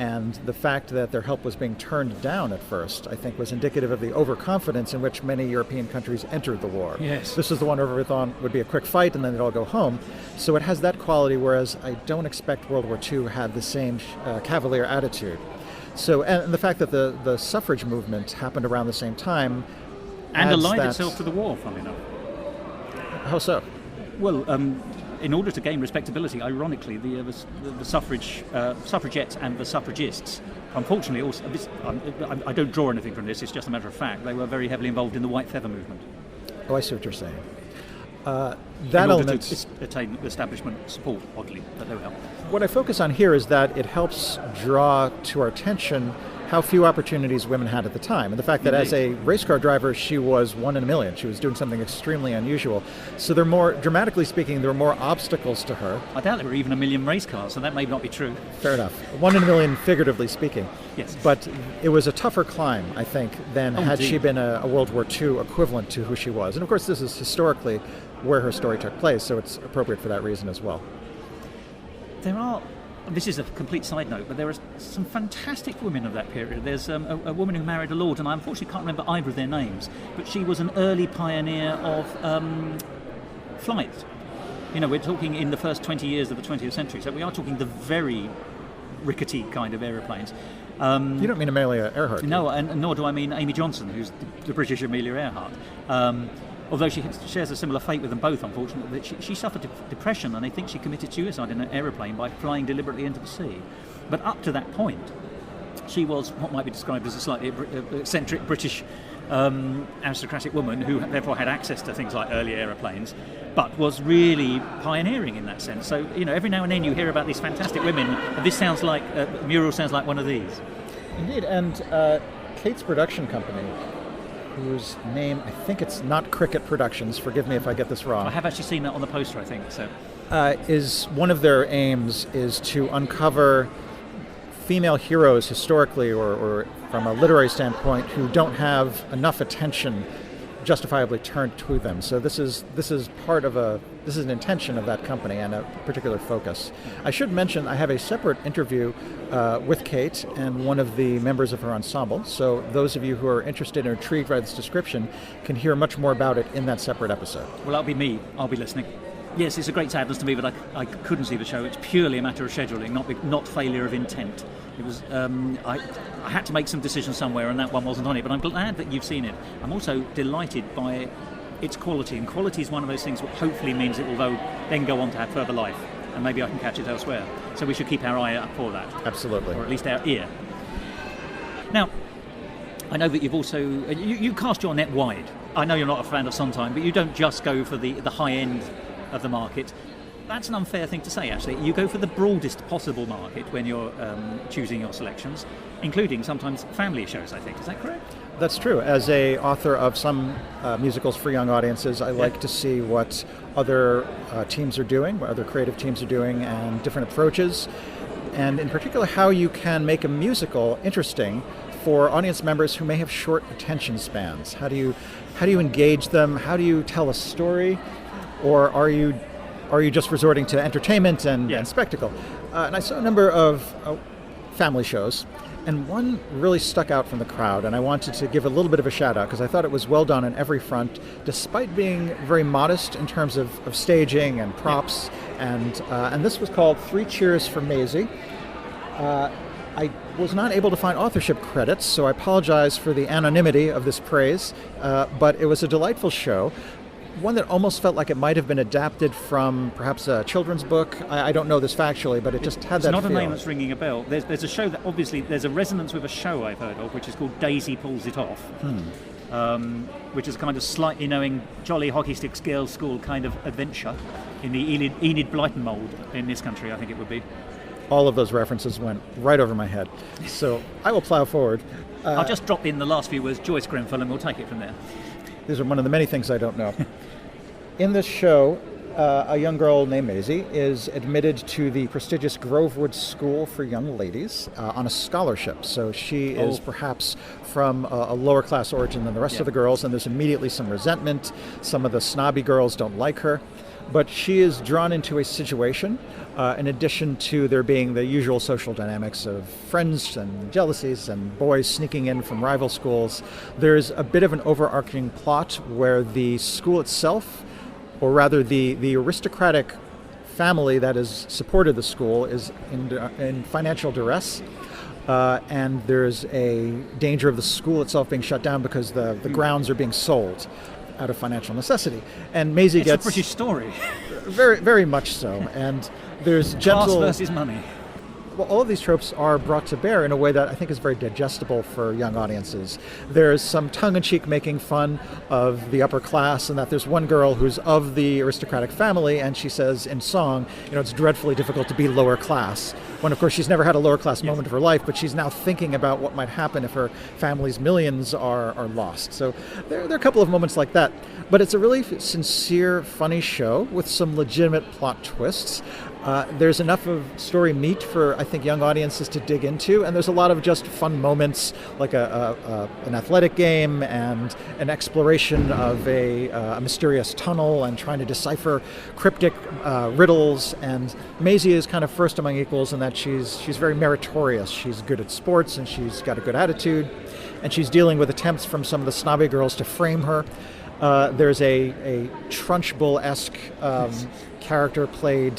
And the fact that their help was being turned down at first, I think, was indicative of the overconfidence in which many European countries entered the war. Yes. This is the one where we thought would be a quick fight and then they'd all go home. So it has that quality, whereas I don't expect World War II had the same cavalier attitude. So, and the fact that the suffrage movement happened around the same time and aligned itself to the war, funnily enough. How so? Well, in order to gain respectability, ironically, the suffragettes and the suffragists, unfortunately, also, I don't draw anything from this, it's just a matter of fact, they were very heavily involved in the White Feather movement. Oh, I see what you're saying. That in order element to attain establishment support, oddly, but no help. What I focus on here is that it helps draw to our attention how few opportunities women had at the time. And the fact that as a race car driver, she was one in a million. She was doing something extremely unusual. So there are more, dramatically speaking, there were more obstacles to her. I doubt there were even a million race cars, so that may not be true. Fair enough. One in a million, figuratively speaking. Yes. But it was a tougher climb, I think, than had indeed. she been a World War II equivalent to who she was. And of course, this is historically where her story took place, so it's appropriate for that reason as well. This is a complete side note, but there are some fantastic women of that period. There's a woman who married a lord, and I unfortunately can't remember either of their names, but she was an early pioneer of flight. You know, we're talking in the first 20 years of the 20th century, so we are talking the very rickety kind of aeroplanes. You don't mean Amelia Earhart? No, and nor do I mean Amy Johnson, who's the British Amelia Earhart. Although she shares a similar fate with them both, unfortunately. She suffered depression, and I think she committed suicide in an aeroplane by flying deliberately into the sea. But up to that point, she was what might be described as a slightly eccentric British aristocratic woman who therefore had access to things like early aeroplanes, but was really pioneering in that sense. So, you know, every now and then you hear about these fantastic women, and this sounds like, Mural sounds like one of these. Indeed, and Kate's production company, whose name, I think it's not Cricket Productions, forgive me if I get this wrong. I have actually seen that on the poster, I think. So, is one of their aims is to uncover female heroes historically or from a literary standpoint who don't have enough attention justifiably turned to them. So this is an intention of that company and a particular focus. I should mention I have a separate interview with Kate and one of the members of her ensemble. So those of you who are interested or intrigued by this description can hear much more about it in that separate episode. Well, that'll be me. I'll be listening. Yes, it's a great sadness to me that I couldn't see the show. It's purely a matter of scheduling, not failure of intent. It was I had to make some decisions somewhere, and that one wasn't on it. But I'm glad that you've seen it. I'm also delighted by its quality, and quality is one of those things which hopefully means it will then go on to have further life, and maybe I can catch it elsewhere. So we should keep our eye out for that. Absolutely. Or at least our ear. Now, I know that you've also you cast your net wide. I know you're not a fan of Sondheim, but you don't just go for the high end of the market. That's an unfair thing to say, actually. You go for the broadest possible market when you're choosing your selections, including sometimes family shows, I think. Is that correct? That's true. As a author of some musicals for young audiences, I like to see what other teams are doing, what other creative teams are doing, and different approaches. And in particular, how you can make a musical interesting for audience members who may have short attention spans. How do you engage them? How do you tell a story? Or are you just resorting to entertainment and spectacle? And I saw a number of family shows, and one really stuck out from the crowd, and I wanted to give a little bit of a shout out because I thought it was well done on every front, despite being very modest in terms of staging and props. And this was called 3 Cheers for Maisy. I was not able to find authorship credits, so I apologize for the anonymity of this praise, but it was a delightful show. One that almost felt like it might have been adapted from perhaps a children's book. I don't know this factually, but it just had that feel. It's not a name that's ringing a bell. There's a show that obviously, there's a resonance with a show I've heard of, which is called Daisy Pulls It Off, which is kind of slightly knowing jolly hockey sticks girls' school kind of adventure in the Enid Blyton mould in this country, I think it would be. All of those references went right over my head. So I will plow forward. I'll just drop in the last few words, Joyce Grenfell, and we'll take it from there. These are one of the many things I don't know. In this show, a young girl named Maisy is admitted to the prestigious Grovewood School for Young Ladies on a scholarship. So she is perhaps from a lower class origin than the rest of the girls, and there's immediately some resentment. Some of the snobby girls don't like her. but she is drawn into a situation. In addition to there being the usual social dynamics of friends and jealousies and boys sneaking in from rival schools, there's a bit of an overarching plot where the school itself, or rather the aristocratic family that has supported the school, is in financial duress. And there's a danger of the school itself being shut down because the grounds are being sold out of financial necessity. And Maisy gets... It's a British story. Very, very much so. And there's gentle... Class versus money. Well, all of these tropes are brought to bear in a way that I think is very digestible for young audiences. There's some tongue-in-cheek making fun of the upper class, and that there's one girl who's of the aristocratic family, and she says in song, it's dreadfully difficult to be lower class. When, of course, she's never had a lower class moment of her life, but she's now thinking about what might happen if her family's millions are lost. So there are a couple of moments like that. But it's a really sincere, funny show with some legitimate plot twists. There's enough of story meat for, I think, young audiences to dig into, and there's a lot of just fun moments, like an athletic game and an exploration of a mysterious tunnel and trying to decipher cryptic riddles. And Maisy is kind of first among equals in that she's very meritorious. She's good at sports, and she's got a good attitude, and she's dealing with attempts from some of the snobby girls to frame her. There's a Trunchbull-esque character played,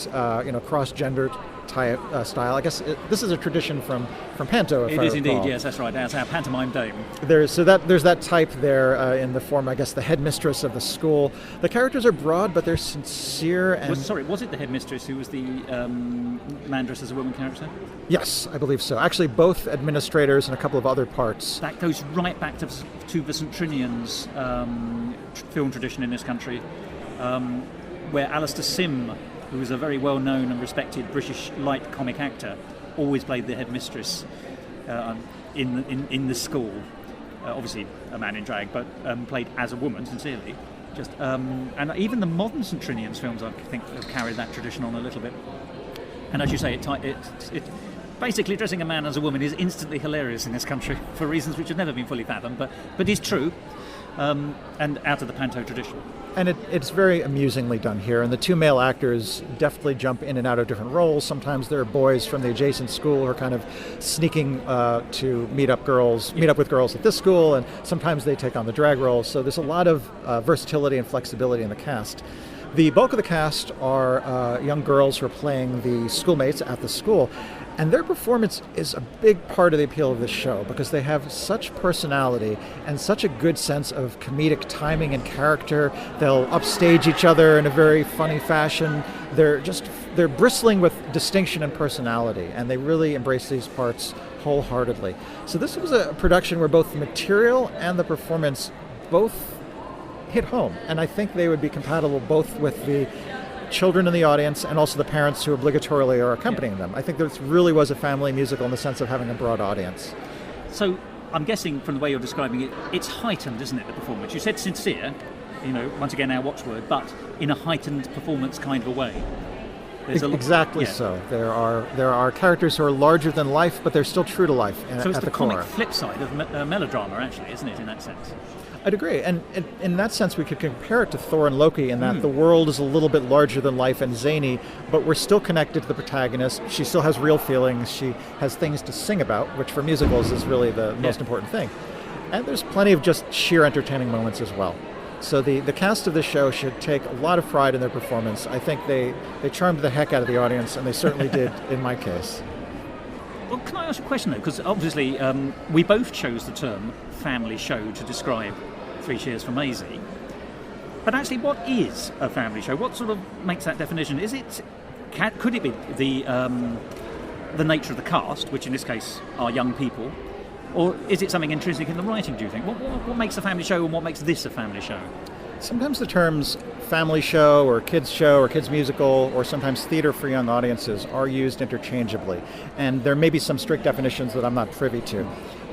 cross-gendered type style. I guess this is a tradition from Panto. It is indeed, yes, that's right. That's our pantomime dame. There's that type there in the form, I guess, the headmistress of the school. The characters are broad, but they're sincere. And was it the headmistress who was the man dressed as a woman character? Yes, I believe so. Actually, both administrators and a couple of other parts. That goes right back to the St. Trinian's film tradition in this country, where Alistair Sim, who was a very well-known and respected British light comic actor, always played the headmistress in the school. Obviously a man in drag, but played as a woman, sincerely. And even the modern St. Trinian's films, I think, have carried that tradition on a little bit. And as you say, it basically dressing a man as a woman is instantly hilarious in this country for reasons which have never been fully fathomed, but is true, and out of the Panto tradition. And it's very amusingly done here, and the two male actors deftly jump in and out of different roles. Sometimes there are boys from the adjacent school who are kind of sneaking to meet up with girls at this school, and sometimes they take on the drag roles. So there's a lot of versatility and flexibility in the cast. The bulk of the cast are young girls who are playing the schoolmates at the school, and their performance is a big part of the appeal of this show because they have such personality and such a good sense of comedic timing and character. They'll upstage each other in a very funny fashion. They're bristling with distinction and personality, and they really embrace these parts wholeheartedly. So this was a production where both the material and the performance both hit home, and I think they would be compatible both with the children in the audience and also the parents who obligatorily are accompanying them. I think this really was a family musical in the sense of having a broad audience. So I'm guessing from the way you're describing it, it's heightened, isn't it, the performance? You said sincere, once again our watchword, but in a heightened performance kind of a way. Exactly so. There are characters who are larger than life, but they're still true to life at the core. So it's the comic flip side of melodrama, actually, isn't it, in that sense? I'd agree. And in that sense, we could compare it to Thor and Loki in that the world is a little bit larger than life and zany, but we're still connected to the protagonist. She still has real feelings. She has things to sing about, which for musicals is really the most important thing. And there's plenty of just sheer entertaining moments as well. So the cast of this show should take a lot of pride in their performance. I think they charmed the heck out of the audience, and they certainly did in my case. Well, can I ask a question, though? Because obviously we both chose the term family show to describe 3 Cheers for Maisy. But actually, what is a family show? What sort of makes that definition? Could it be the nature of the cast, which in this case are young people, or is it something intrinsic in the writing, do you think? What makes a family show and what makes this a family show? Sometimes the terms family show or kids musical or sometimes theater for young audiences are used interchangeably, and there may be some strict definitions that I'm not privy to.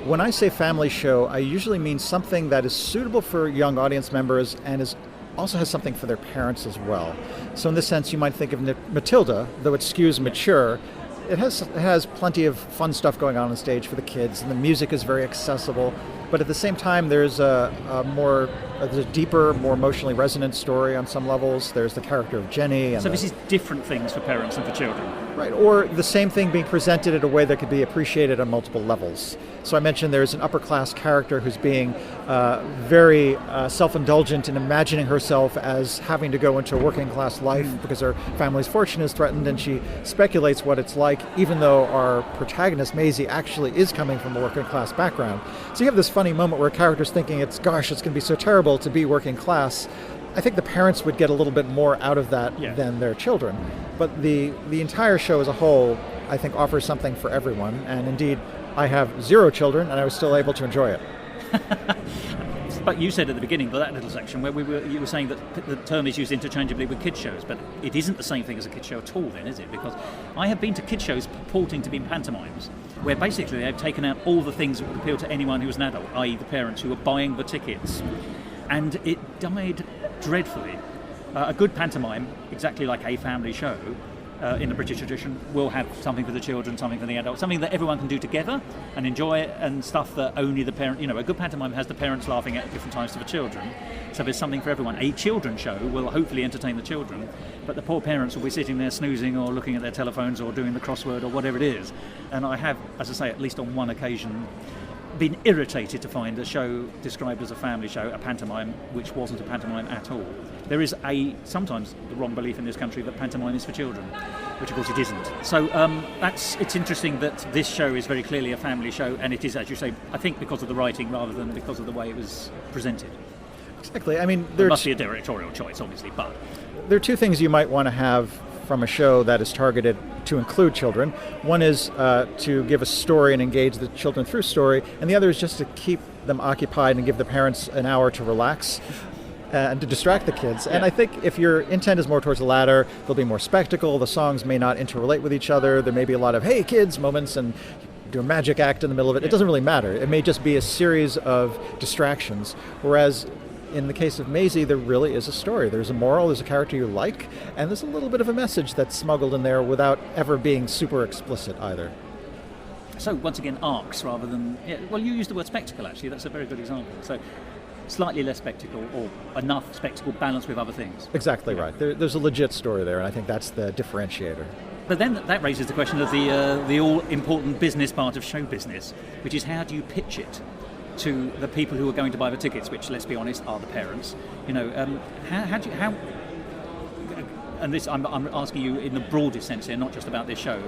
When I say family show, I usually mean something that is suitable for young audience members and also has something for their parents as well. So in this sense, you might think of Matilda, though it skews mature. It has plenty of fun stuff going on stage for the kids, and the music is very accessible. But at the same time, there's a deeper, more emotionally resonant story on some levels. There's the character of Jenny. And so this is different things for parents and for children. Right, or the same thing being presented in a way that could be appreciated on multiple levels. So I mentioned there's an upper-class character who's being very self-indulgent in imagining herself as having to go into a working-class life because her family's fortune is threatened, and she speculates what it's like, even though our protagonist, Maisy, actually is coming from a working-class background. So you have this funny moment where a character's thinking, it's going to be so terrible to be working class. I think the parents would get a little bit more out of that than their children. But the entire show as a whole, I think, offers something for everyone. And indeed, I have 0 children, and I was still able to enjoy it. But you said at the beginning of that little section where you were saying that the term is used interchangeably with kids shows, but it isn't the same thing as a kids show at all then, is it? Because I have been to kids shows purporting to be pantomimes, where basically they've taken out all the things that would appeal to anyone who's an adult, i.e. the parents who are buying the tickets. And it died dreadfully. A good pantomime, exactly like a family show, in the British tradition, will have something for the children, something for the adults, something that everyone can do together and enjoy it, and stuff that only the parent, a good pantomime has the parents laughing at different times to the children. So there's something for everyone. A children's show will hopefully entertain the children, but the poor parents will be sitting there snoozing or looking at their telephones or doing the crossword or whatever it is. And I have, as I say, at least on one occasion, been irritated to find a show described as a family show, a pantomime, which wasn't a pantomime at all. There is sometimes the wrong belief in this country that pantomime is for children, which of course it isn't. So it's interesting that this show is very clearly a family show, and it is, as you say, I think because of the writing rather than because of the way it was presented. Exactly. I mean, there must be a directorial choice, obviously, but there are 2 things you might want to have from a show that is targeted to include children. One is to give a story and engage the children through story, and the other is just to keep them occupied and give the parents an hour to relax and to distract the kids. And I think if your intent is more towards the latter, there'll be more spectacle, the songs may not interrelate with each other, there may be a lot of hey kids moments and do a magic act in the middle of it. It doesn't really matter. It may just be a series of distractions, whereas in the case of Maisy, there really is a story. There's a moral, there's a character you like, and there's a little bit of a message that's smuggled in there without ever being super explicit either. So once again, arcs rather than... well, you used the word spectacle, actually. That's a very good example. So slightly less spectacle, or enough spectacle balanced with other things. Exactly right. There's a legit story there, and I think that's the differentiator. But then that raises the question of the all-important business part of show business, which is how do you pitch it to the people who are going to buy the tickets, which, let's be honest, are the parents. How and this I'm asking you in the broadest sense here, not just about this show,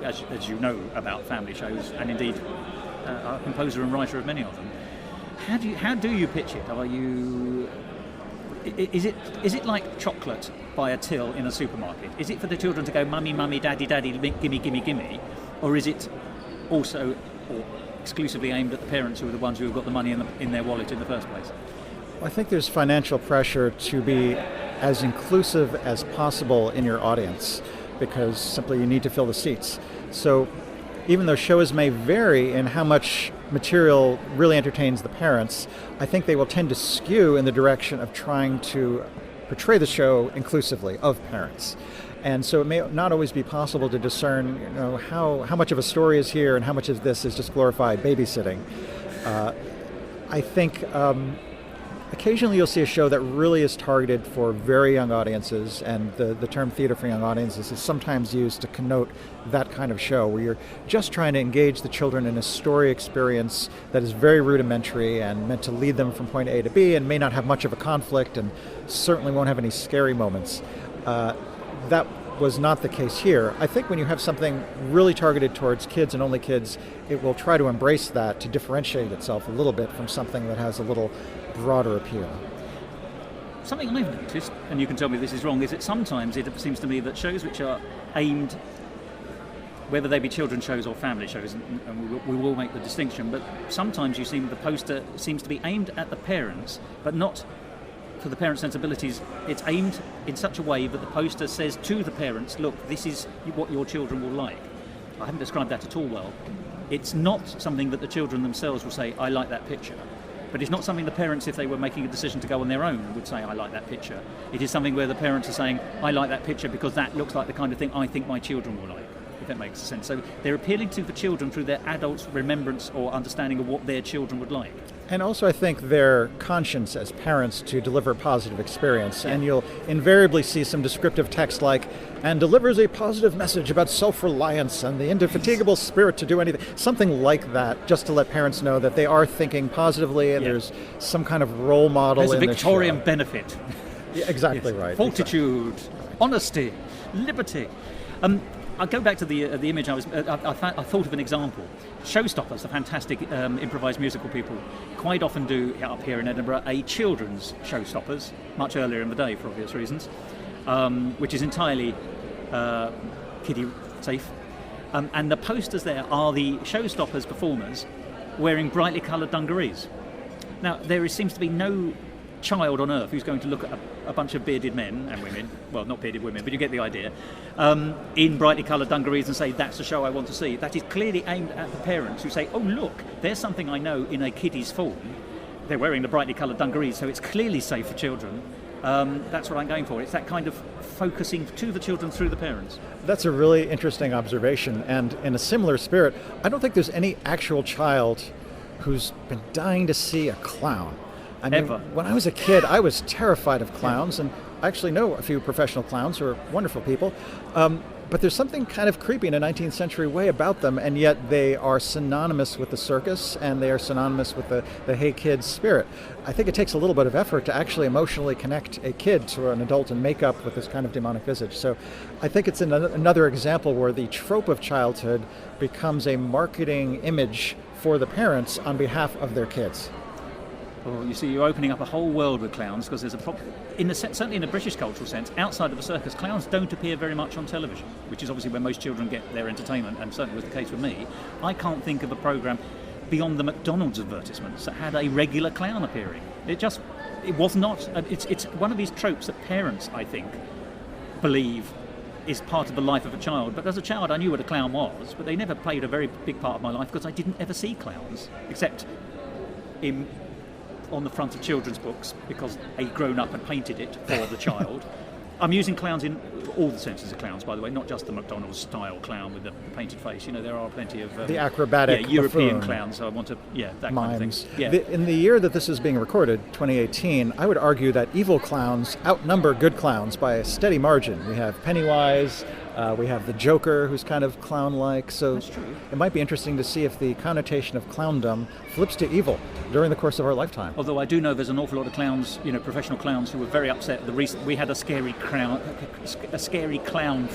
as you know about family shows, and indeed a composer and writer of many of them. How do you pitch it? Is it like chocolate by a till in a supermarket? Is it for the children to go mummy, mummy, daddy, daddy, gimme, gimme, gimme, or is it also exclusively aimed at the parents who are the ones who have got the money in their wallet in the first place? Well, I think there's financial pressure to be as inclusive as possible in your audience because simply you need to fill the seats. So even though shows may vary in how much material really entertains the parents, I think they will tend to skew in the direction of trying to portray the show inclusively of parents. And so it may not always be possible to discern, how much of a story is here and how much of this is just glorified babysitting. I think occasionally you'll see a show that really is targeted for very young audiences, and the term theater for young audiences is sometimes used to connote that kind of show where you're just trying to engage the children in a story experience that is very rudimentary and meant to lead them from point A to B and may not have much of a conflict and certainly won't have any scary moments. That was not the case here. I think when you have something really targeted towards kids and only kids, it will try to embrace that to differentiate itself a little bit from something that has a little broader appeal. Something I've noticed, and you can tell me this is wrong, is that sometimes it seems to me that shows which are aimed, whether they be children's shows or family shows, and we will make the distinction, but sometimes you see the poster seems to be aimed at the parents, but not for the parents' sensibilities. It's aimed in such a way that the poster says to the parents, look, this is what your children will like. I haven't described that at all well. It's not something that the children themselves will say, I like that picture. But it's not something the parents, if they were making a decision to go on their own, would say, I like that picture. It is something where the parents are saying, I like that picture because that looks like the kind of thing I think my children will like. if that makes sense. So they're appealing to the children through their adults' remembrance or understanding of what their children would like. And also, I think their conscience as parents to deliver a positive experience. And you'll invariably see some descriptive text like, and delivers a positive message about self-reliance and the indefatigable spirit to do anything. Something like that, just to let parents know that they are thinking positively and there's some kind of role model There's in a Victorian benefit. Yeah, exactly right. Fortitude, honesty, liberty. I'll go back to the image. I thought of an example. Showstoppers, the fantastic improvised musical people, quite often do up here in Edinburgh a children's Showstoppers, much earlier in the day for obvious reasons, which is entirely kiddie safe. And the posters there are the Showstoppers performers wearing brightly coloured dungarees. Now, there seems to be no child on earth who's going to look at a bunch of bearded men and women, well, not bearded women, but you get the idea, in brightly coloured dungarees and say, that's the show I want to see. That is clearly aimed at the parents who say, oh, look, there's something I know in a kiddie's form. They're wearing the brightly coloured dungarees, so it's clearly safe for children. That's what I'm going for. It's that kind of focusing to the children through the parents. That's a really interesting observation, and in a similar spirit, I don't think there's any actual child who's been dying to see a clown. I mean, Ever. When I was a kid, I was terrified of clowns, and I actually know a few professional clowns who are wonderful people. But there's something kind of creepy in a 19th century way about them, and yet they are synonymous with the circus, and they are synonymous with the hey kids spirit. I think it takes a little bit of effort to actually emotionally connect a kid to an adult in makeup with this kind of demonic visage. So I think it's another example where the trope of childhood becomes a marketing image for the parents on behalf of their kids. Well, you see, you're opening up a whole world with clowns because there's a problem. Certainly in a British cultural sense, outside of a circus, clowns don't appear very much on television, which is obviously where most children get their entertainment, and certainly was the case for me. I can't think of a programme beyond the McDonald's advertisements that had a regular clown appearing. It was not. It's one of these tropes that parents, I think, believe is part of the life of a child. But as a child, I knew what a clown was, but they never played a very big part of my life because I didn't ever see clowns, except on the front of children's books because a grown-up had painted it for the child. I'm using clowns in all the senses of clowns, by the way, not just the McDonald's style clown with the painted face. You know, there are plenty of the acrobatic European buffoon clowns. So I want to that mimes. kind of thing. Yeah. In the year that this is being recorded, 2018, I would argue that evil clowns outnumber good clowns by a steady margin. We have Pennywise. We have the Joker, who's kind of clown-like. So that's true. It might be interesting to see if the connotation of clowndom flips to evil during the course of our lifetime. Although I do know there's an awful lot of clowns, professional clowns, who were very upset. We had a scary clown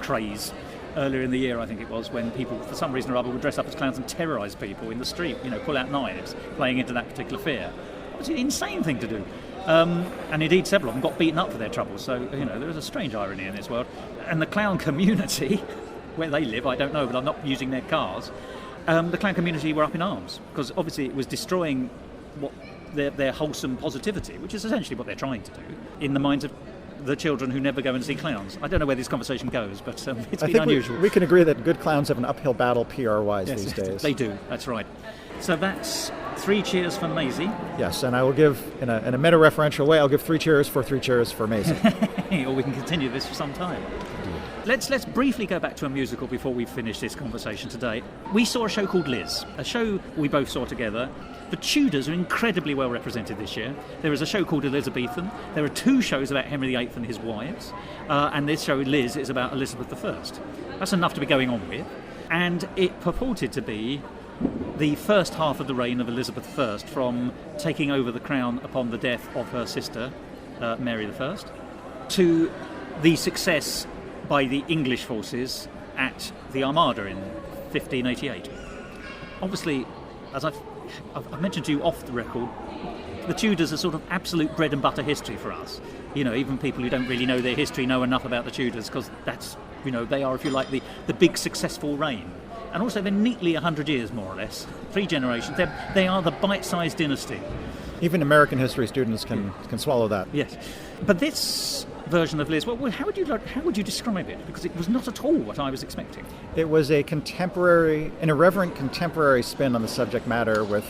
craze earlier in the year, I think it was, when people, for some reason or other, would dress up as clowns and terrorise people in the street. Pull out knives, playing into that particular fear. It's an insane thing to do. And indeed, several of them got beaten up for their troubles. So, there is a strange irony in this world. And the clown community, where they live, I don't know, but I'm not using their cars. The clown community were up in arms because obviously it was destroying what their wholesome positivity, which is essentially what they're trying to do, in the minds of the children who never go and see clowns. I don't know where this conversation goes, but it's been unusual. We can agree that good clowns have an uphill battle PR-wise these days. They do, that's right. So that's 3 cheers for Maisy. Yes, and I will give, in a meta-referential way, I'll give 3 cheers for Maisy. Or we can continue this for some time. Let's briefly go back to a musical before we finish this conversation today. We saw a show called Liz, a show we both saw together. The Tudors are incredibly well represented this year. There is a show called Elizabethan. There are 2 shows about Henry VIII and his wives. And this show, Liz, is about Elizabeth I. That's enough to be going on with. And it purported to be the first half of the reign of Elizabeth I, from taking over the crown upon the death of her sister, Mary I, to the success by the English forces at the Armada in 1588. Obviously, as I've mentioned to you off the record, the Tudors are sort of absolute bread and butter history for us. Even people who don't really know their history know enough about the Tudors because that's, they are, if you like, the big successful reign. And also they're neatly 100 years, more or less, 3 generations. They are the bite-sized dynasty. Even American history students can swallow that. Yes. But this version of Liz, well, how would you describe it? Because it was not at all what I was expecting. It was an irreverent contemporary spin on the subject matter with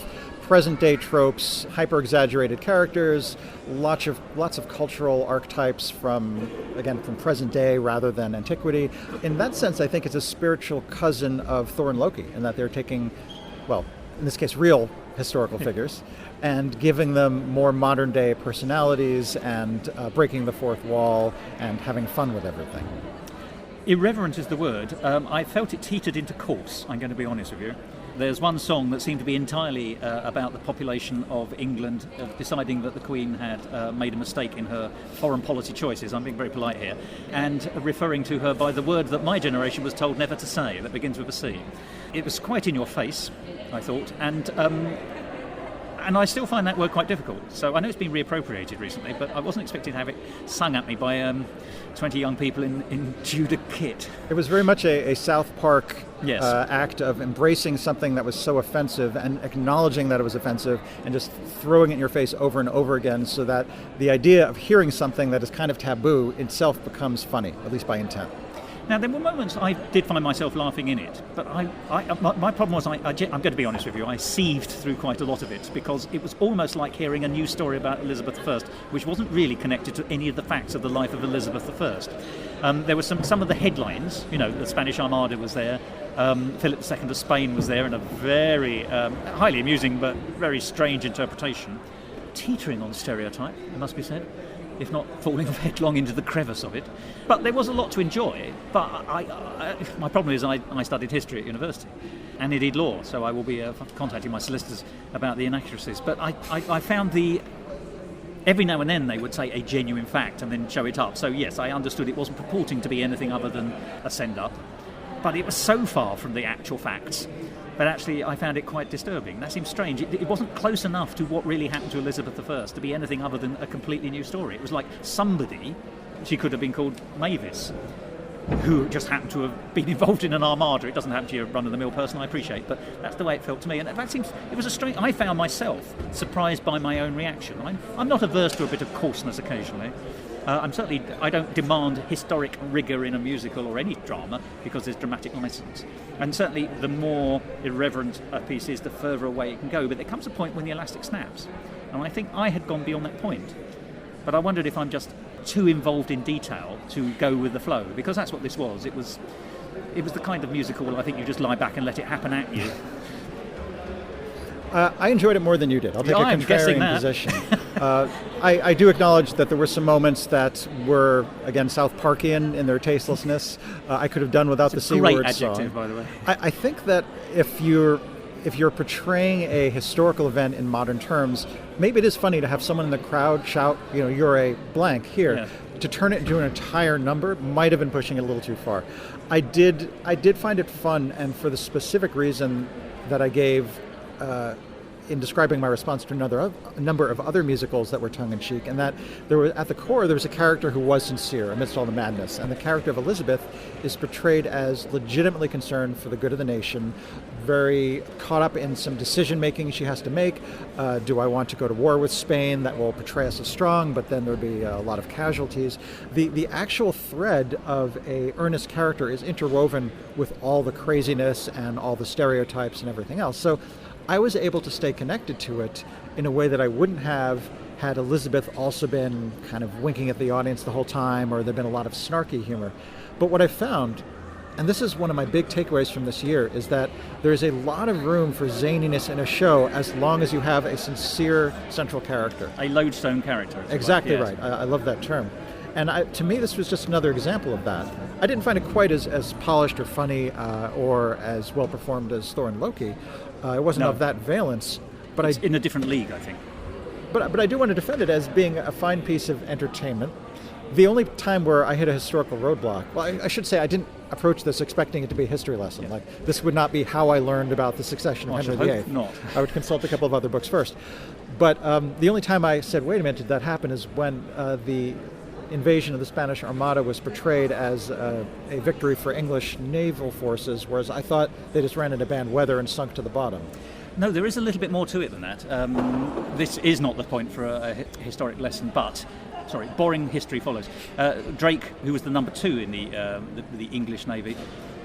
present-day tropes, hyper-exaggerated characters, lots of cultural archetypes from present day rather than antiquity. In that sense, I think it's a spiritual cousin of Thor and Loki, in that they're taking, well, in this case, real historical figures, and giving them more modern-day personalities and breaking the fourth wall and having fun with everything. Irreverent is the word. I felt it teetered into coarse, I'm going to be honest with you. There's one song that seemed to be entirely about the population of England deciding that the Queen had made a mistake in her foreign policy choices. I'm being very polite here. And referring to her by the word that my generation was told never to say, that begins with a C. It was quite in your face, I thought. And I still find that word quite difficult. So I know it's been reappropriated recently, but I wasn't expecting to have it sung at me by 20 young people in Judah kit. It was very much a South Park yes. Act of embracing something that was so offensive and acknowledging that it was offensive and just throwing it in your face over and over again, so that the idea of hearing something that is kind of taboo itself becomes funny, at least by intent. Now, there were moments I did find myself laughing in it, but my problem was, I'm going to be honest with you, I sieved through quite a lot of it, because it was almost like hearing a new story about Elizabeth I, which wasn't really connected to any of the facts of the life of Elizabeth I. There were some of the headlines, the Spanish Armada was there, Philip II of Spain was there in a very highly amusing but very strange interpretation, teetering on stereotype, it must be said, if not falling headlong into the crevice of it. But there was a lot to enjoy. But my problem is I studied history at university and indeed law, so I will be contacting my solicitors about the inaccuracies. But I found every now and then they would say a genuine fact and then show it up. So yes, I understood it wasn't purporting to be anything other than a send-up. But it was so far from the actual facts. But actually, I found it quite disturbing. That seems strange. It wasn't close enough to what really happened to Elizabeth I to be anything other than a completely new story. It was like she could have been called Mavis, who just happened to have been involved in an armada. It doesn't happen to be a run-of-the-mill person, I appreciate, but that's the way it felt to me. And it was a strange. I found myself surprised by my own reaction. I'm not averse to a bit of coarseness occasionally. I don't demand historic rigour in a musical or any drama because there's dramatic licence. And certainly the more irreverent a piece is, the further away it can go. But there comes a point when the elastic snaps. And I think I had gone beyond that point. But I wondered if I'm just too involved in detail to go with the flow, because that's what this was. It was the kind of musical I think you just lie back and let it happen at you. I enjoyed it more than you did. I'll take a contrarian position. I do acknowledge that there were some moments that were, again, South Parkian in their tastelessness. I could have done without the C word song. Great adjective, by the way. I think that if you're portraying a historical event in modern terms, maybe it is funny to have someone in the crowd shout, you're a blank here. Yeah. To turn it into an entire number might have been pushing it a little too far. I did find it fun, and for the specific reason that I gave in describing my response to a number of other musicals that were tongue-in-cheek, and that at the core there was a character who was sincere amidst all the madness, and the character of Elizabeth is portrayed as legitimately concerned for the good of the nation, very caught up in some decision-making she has to make. Do I want to go to war with Spain? That will portray us as strong, but then there would be a lot of casualties. The actual thread of a earnest character is interwoven with all the craziness and all the stereotypes and everything else. So I was able to stay connected to it in a way that I wouldn't have had Elizabeth also been kind of winking at the audience the whole time, or there'd been a lot of snarky humor. But what I found, and this is one of my big takeaways from this year, is that there's a lot of room for zaniness in a show as long as you have a sincere central character. A lodestone character. Exactly right. I love that term. And to me, this was just another example of that. I didn't find it quite as polished or funny or as well performed as Thor and Loki. It wasn't of that valence. But it's in a different league, I think. But I do want to defend it as being a fine piece of entertainment. The only time where I hit a historical roadblock, well, I should say I didn't approach this expecting it to be a history lesson. Yeah. Like, this would not be how I learned about the succession of Henry VIII. Not. I would consult a couple of other books first. But the only time I said, wait a minute, did that happen, is when the invasion of the Spanish Armada was portrayed as a victory for English naval forces, whereas I thought they just ran into bad weather and sunk to the bottom. No, there is a little bit more to it than that. This is not the point for a historic lesson, but boring history follows. Drake, who was the number 2 in the English Navy,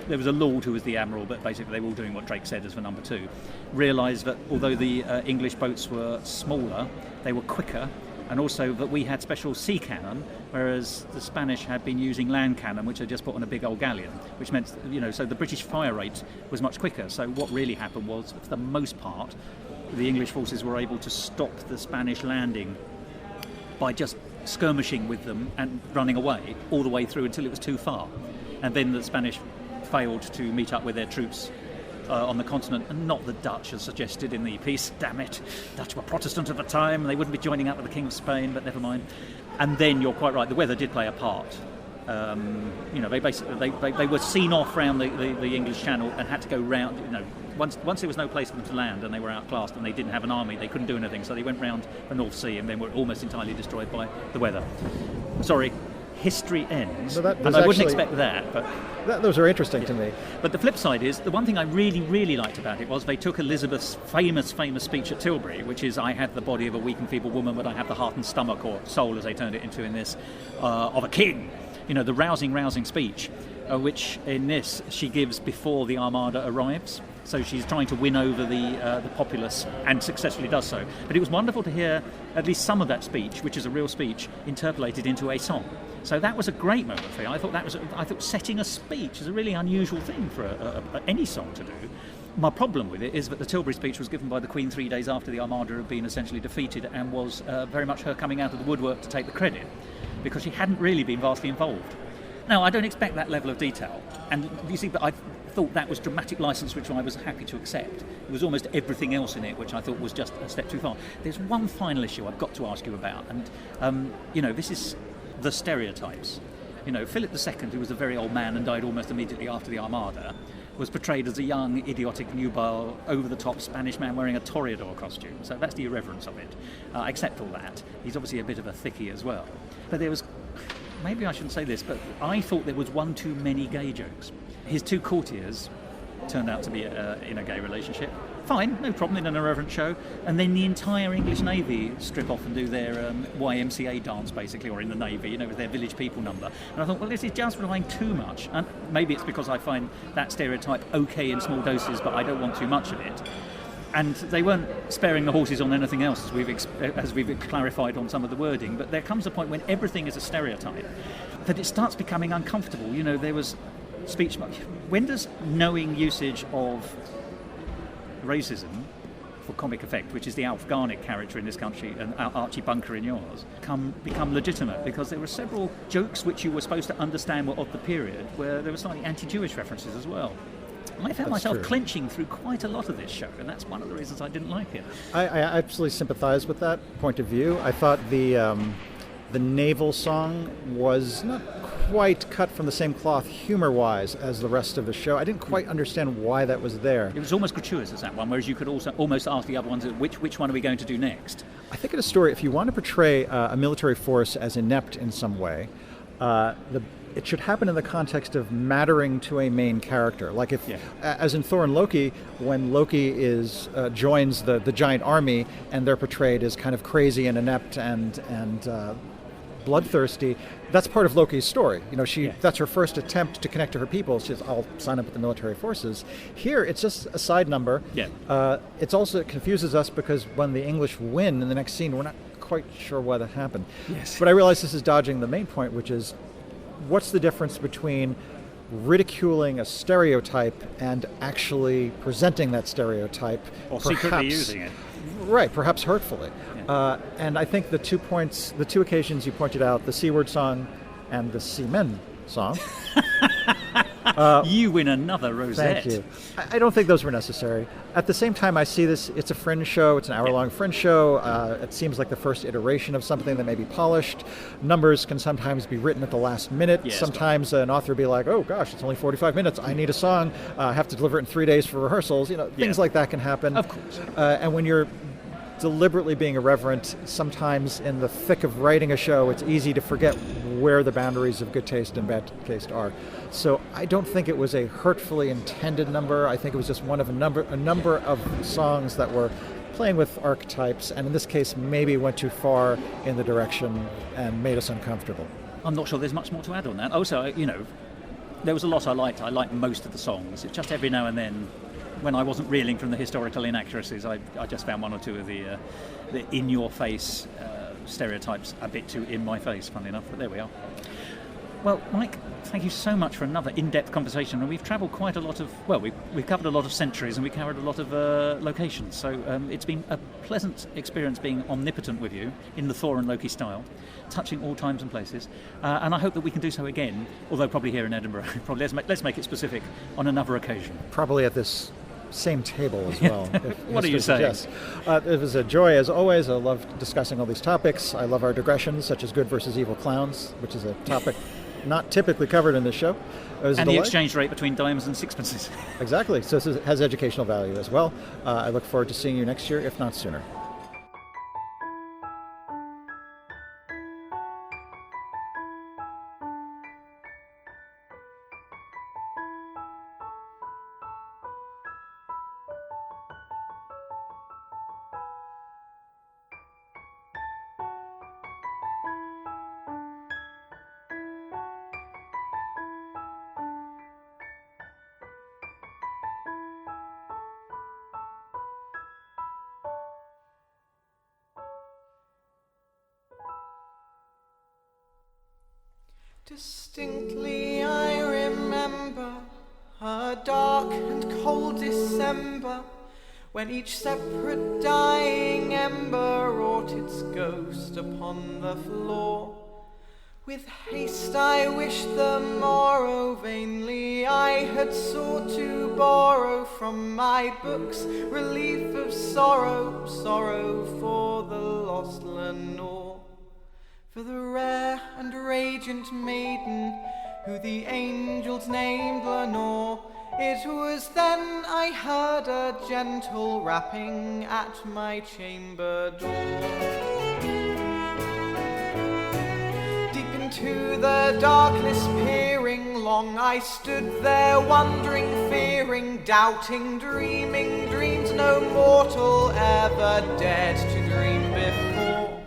there was a lord who was the admiral, but basically they were all doing what Drake said as for number 2, realised that although the English boats were smaller, they were quicker, and also that we had special sea cannon, whereas the Spanish had been using land cannon, which they just put on a big old galleon, which meant, so the British fire rate was much quicker. So what really happened was, for the most part, the English forces were able to stop the Spanish landing by just skirmishing with them and running away all the way through until it was too far. And then the Spanish failed to meet up with their troops on the continent, and not the Dutch as suggested in the piece. Damn it, Dutch were Protestant at the time, they wouldn't be joining up with the King of Spain, but never mind. And then you're quite right, the weather did play a part. They basically they were seen off round the English Channel and had to go round. Once there was no place for them to land and they were outclassed and they didn't have an army, they couldn't do anything, so they went round the North Sea and then were almost entirely destroyed by the weather. Sorry, history ends, and I wouldn't expect that, but those are interesting to me. But the flip side is, the one thing I really, really liked about it was they took Elizabeth's famous speech at Tilbury, which is, I have the body of a weak and feeble woman, but I have the heart and stomach, or soul as they turned it into in this, of a king. The rousing speech, which in this she gives before the Armada arrives. So she's trying to win over the populace, and successfully does so. But it was wonderful to hear at least some of that speech, which is a real speech, interpolated into a song. So that was a great moment for me. I thought setting a speech is a really unusual thing for any song to do. My problem with it is that the Tilbury speech was given by the Queen 3 days after the Armada had been essentially defeated, and was very much her coming out of the woodwork to take the credit, because she hadn't really been vastly involved. Now, I don't expect that level of detail, and you see, but I thought that was dramatic license, which I was happy to accept. It was almost everything else in it which I thought was just a step too far. There's one final issue I've got to ask you about, and this is the stereotypes. Philip II, who was a very old man and died almost immediately after the Armada, was portrayed as a young, idiotic, nubile, over-the-top Spanish man wearing a toreador costume. So that's the irreverence of it. I accept all that. He's obviously a bit of a thickie as well. But there was, maybe I shouldn't say this, but I thought there was one too many gay jokes. His 2 courtiers turned out to be in a gay relationship. Fine, no problem in an irreverent show. And then the entire English Navy strip off and do their YMCA dance, basically, or in the Navy, with their Village People number. And I thought, well, this is just relying too much. And maybe it's because I find that stereotype okay in small doses, but I don't want too much of it. And they weren't sparing the horses on anything else, as we've clarified on some of the wording. But there comes a point when everything is a stereotype that it starts becoming uncomfortable. There was speech. When does knowing usage of racism for comic effect, which is the Alf Garnick character in this country and Archie Bunker in yours, become legitimate? Because there were several jokes which you were supposed to understand were of the period, where there were slightly anti-Jewish references as well. I found myself clenching through quite a lot of this show, and that's one of the reasons I didn't like it. I absolutely sympathize with that point of view. I thought the naval song was not quite cut from the same cloth humor-wise as the rest of the show. I didn't quite understand why that was there. It was almost gratuitous as that one, whereas you could also almost ask the other ones, which one are we going to do next? I think in a story, if you want to portray a military force as inept in some way, it should happen in the context of mattering to a main character. Like as in Thor and Loki, when Loki joins the giant army and they're portrayed as kind of crazy and inept and bloodthirsty, that's part of Loki's story. That's her first attempt to connect to her people. She says, I'll sign up with the military forces. Here, it's just a side number. It confuses us because when the English win in the next scene, we're not quite sure why that happened. Yes. But I realize this is dodging the main point, which is, what's the difference between ridiculing a stereotype and actually presenting that stereotype, or secretly using it? Right, perhaps hurtfully. And I think the 2 occasions you pointed out, the C-word song and the Seamen song. You win another rosette. Thank you. I don't think those were necessary. At the same time, I see this, it's a Fringe show, it's an hour-long Fringe show. It seems like the first iteration of something that may be polished. Numbers can sometimes be written at the last minute. Yes, sometimes an author will be like, oh gosh, it's only 45 minutes, I need a song, I have to deliver it in 3 days for rehearsals. Things like that can happen. Of course. And when you're deliberately being irreverent, sometimes in the thick of writing a show, it's easy to forget where the boundaries of good taste and bad taste are. So I don't think it was a hurtfully intended number. I think it was just one of a number of songs that were playing with archetypes, and in this case maybe went too far in the direction and made us uncomfortable. I'm not sure there's much more to add on that. Also, there was a lot I liked. I liked most of the songs. It's just every now and then, when I wasn't reeling from the historical inaccuracies, I just found one or two of the in-your-face stereotypes a bit too in my face, funnily enough, but there we are. Well, Mike, thank you so much for another in-depth conversation, and we've travelled quite a lot of, we've covered a lot of centuries and we covered a lot of locations, so it's been a pleasant experience being omnipotent with you in the Thor and Loki style, touching all times and places, and I hope that we can do so again, although probably here in Edinburgh. Probably let's make it specific on another occasion. Probably at this same table as well. What are you saying? Yes. It was a joy as always. I love discussing all these topics. I love our digressions, such as good versus evil clowns, which is a topic not typically covered in this show. And the exchange rate between dimes and sixpences. Exactly. So this has educational value as well. I look forward to seeing you next year, if not sooner. Distinctly I remember a dark and cold December, when each separate dying ember wrought its ghost upon the floor. With haste I wished the morrow, vainly I had sought to borrow from my books relief of sorrow, sorrow for the lost Lenore. For the rare and radiant maiden, who the angels named Lenore, it was then I heard a gentle rapping at my chamber door. Deep into the darkness peering, long I stood there wondering, fearing, doubting, dreaming dreams no mortal ever dared to dream before.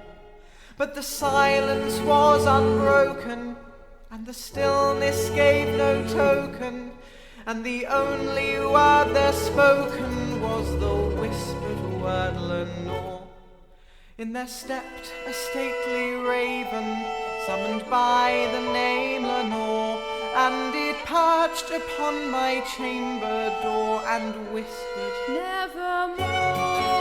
But the silence was unbroken, and the stillness gave no token, and the only word there spoken was the whispered word Lenore. In there stepped a stately raven, summoned by the name Lenore, and it perched upon my chamber door and whispered, "Nevermore."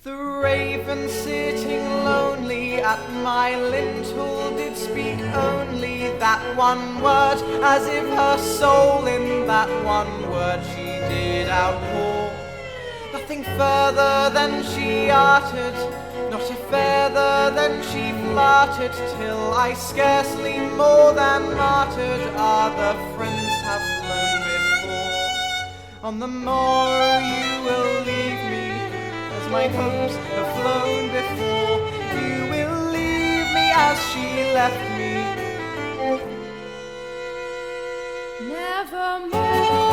The raven sitting lonely at my lintel did speak only that one word, as if her soul in that one word she did outpour. Nothing further than she uttered, not a further than she fluttered, till I scarcely more than muttered, other friends have flown before. On the morrow you will leave me, my hopes have flown before. You will leave me as she left me. Nevermore.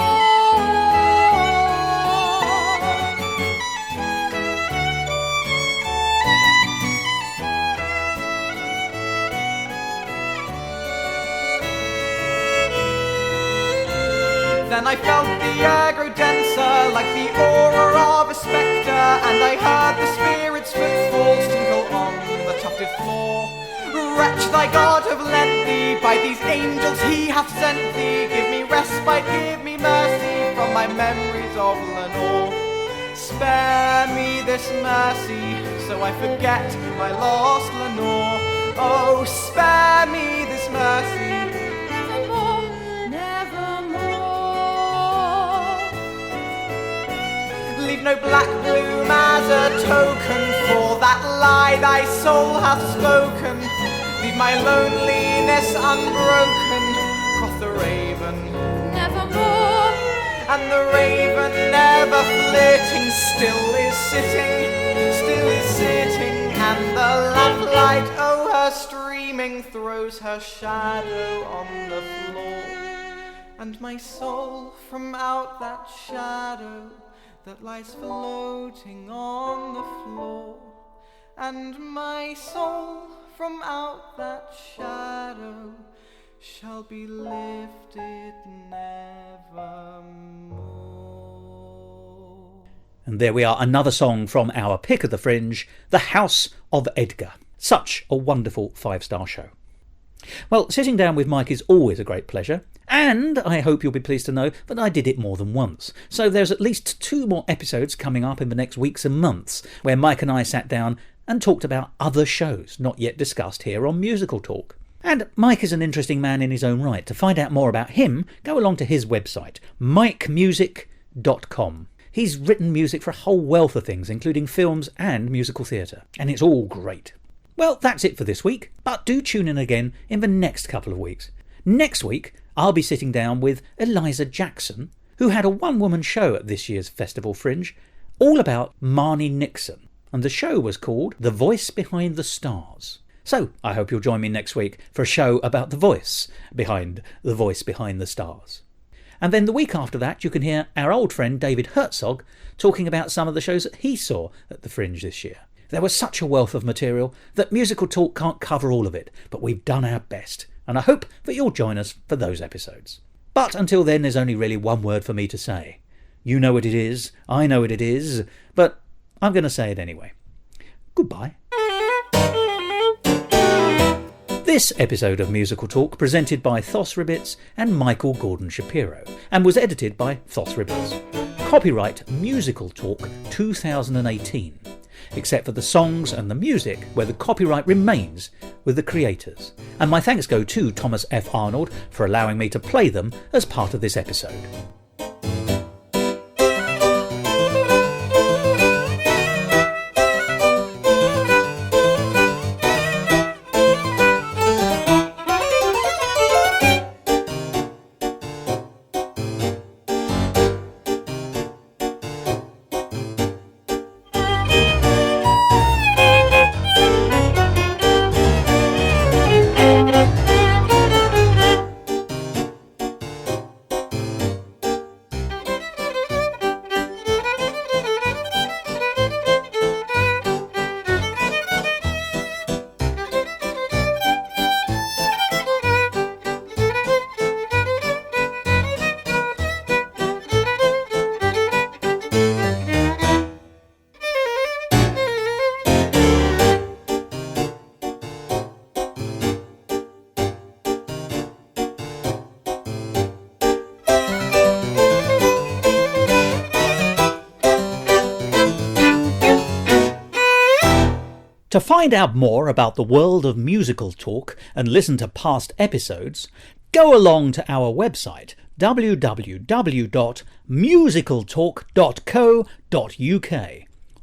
Then I felt the air grow denser, like the aura of a spectre, and I heard the spirit's footfalls tinkle on the tufted floor. Wretch, thy God have lent thee, by these angels he hath sent thee. Give me respite, give me mercy from my memories of Lenore. Spare me this mercy, so I forget my lost Lenore. Oh, spare me this mercy. Leave no black bloom as a token for that lie thy soul hath spoken. Leave my loneliness unbroken, quoth the raven. Nevermore. And the raven, never flitting, still is sitting, and the lamplight, oh her streaming, throws her shadow on the floor. and my soul from out that shadow that lies floating on the floor, and my soul from out that shadow shall be lifted nevermore. And there we are, another song from our pick of the Fringe, The House of Edgar. Such a wonderful 5-star show. Well, sitting down with Mike is always a great pleasure, and I hope you'll be pleased to know that I did it more than once. So there's at least 2 more episodes coming up in the next weeks and months, where Mike and I sat down and talked about other shows not yet discussed here on Musical Talk. And Mike is an interesting man in his own right. To find out more about him, go along to his website, mikemusic.com. He's written music for a whole wealth of things, including films and musical theatre, and it's all great. Well, that's it for this week, but do tune in again in the next couple of weeks. Next week, I'll be sitting down with Eliza Jackson, who had a one-woman show at this year's Festival Fringe, all about Marnie Nixon, and the show was called The Voice Behind the Stars. So, I hope you'll join me next week for a show about the voice behind the stars. And then the week after that, you can hear our old friend David Herzog talking about some of the shows that he saw at the Fringe this year. There was such a wealth of material that Musical Talk can't cover all of it, but we've done our best, and I hope that you'll join us for those episodes. But until then, there's only really one word for me to say. You know what it is, I know what it is, but I'm going to say it anyway. Goodbye. This episode of Musical Talk presented by Thos Ribbits and Michael Gordon Shapiro, and was edited by Thos Ribbits. Copyright Musical Talk 2018. Except for the songs and the music, where the copyright remains with the creators. And my thanks go to Thomas F. Arnold for allowing me to play them as part of this episode. To find out more about the world of Musical Talk and listen to past episodes, go along to our website www.musicaltalk.co.uk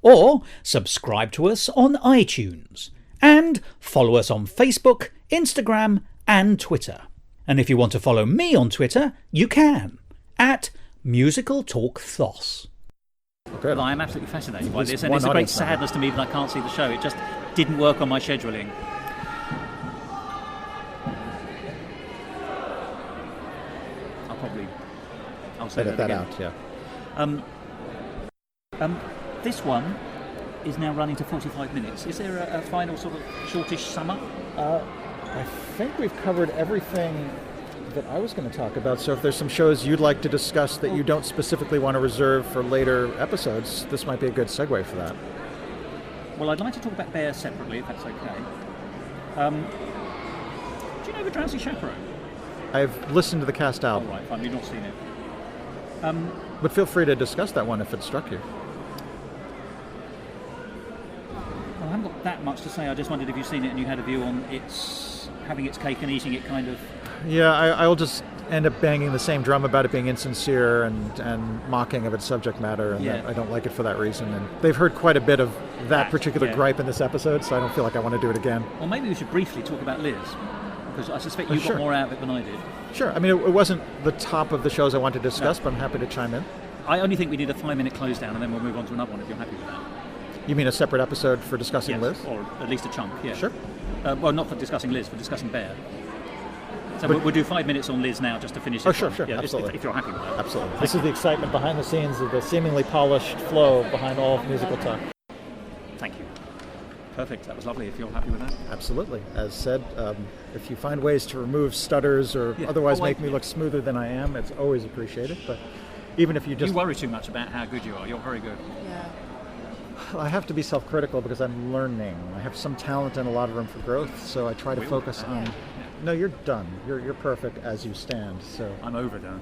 or subscribe to us on iTunes and follow us on Facebook, Instagram and Twitter. And if you want to follow me on Twitter, you can, at MusicalTalkThos. Good. Well, I am absolutely fascinated by this, and it's a great sadness to me that I can't see the show. It just didn't work on my scheduling. I'll say that out, yeah. This one is now running to 45 minutes. Is there a final sort of shortish sum up? I think we've covered everything that I was going to talk about, so if there's some shows you'd like to discuss that you don't specifically want to reserve for later episodes, this might be a good segue for that. Well, I'd like to talk about Bear separately, if that's okay. Do you know The Drowsy Chaperone? I've listened to the cast album. Oh, right, fine, you've not seen it. But feel free to discuss that one if it struck you. Well, I haven't got that much to say. I just wondered if you've seen it and you had a view on its having its cake and eating it kind of. Yeah, I'll just end up banging the same drum about it being insincere and mocking of its subject matter, and I don't like it for that reason. And they've heard quite a bit of that particular gripe in this episode, so I don't feel like I want to do it again. Well, maybe we should briefly talk about Liz, because I suspect you got more out of it than I did. Sure. I mean, it wasn't the top of the shows I wanted to discuss, but I'm happy to chime in. I only think we need a 5-minute close down, and then we'll move on to another one if you're happy with that. You mean a separate episode for discussing Liz? Or at least a chunk, yeah. Sure. Well, not for discussing Liz, for discussing Bear. So we'll do 5 minutes on Liz now just to finish. Oh, sure, yeah, absolutely. If you're happy with that. Absolutely. This is the excitement behind the scenes of the seemingly polished flow behind all of Musical Talk. Thank you. Perfect. That was lovely. If you're happy with that. Absolutely. As said, if you find ways to remove stutters or otherwise make me look smoother than I am, it's always appreciated. But even if you just... You worry too much about how good you are. You're very good. Yeah. I have to be self-critical because I'm learning. I have some talent and a lot of room for growth, so I try to focus on... No, you're done. You're perfect as you stand. So I'm overdone.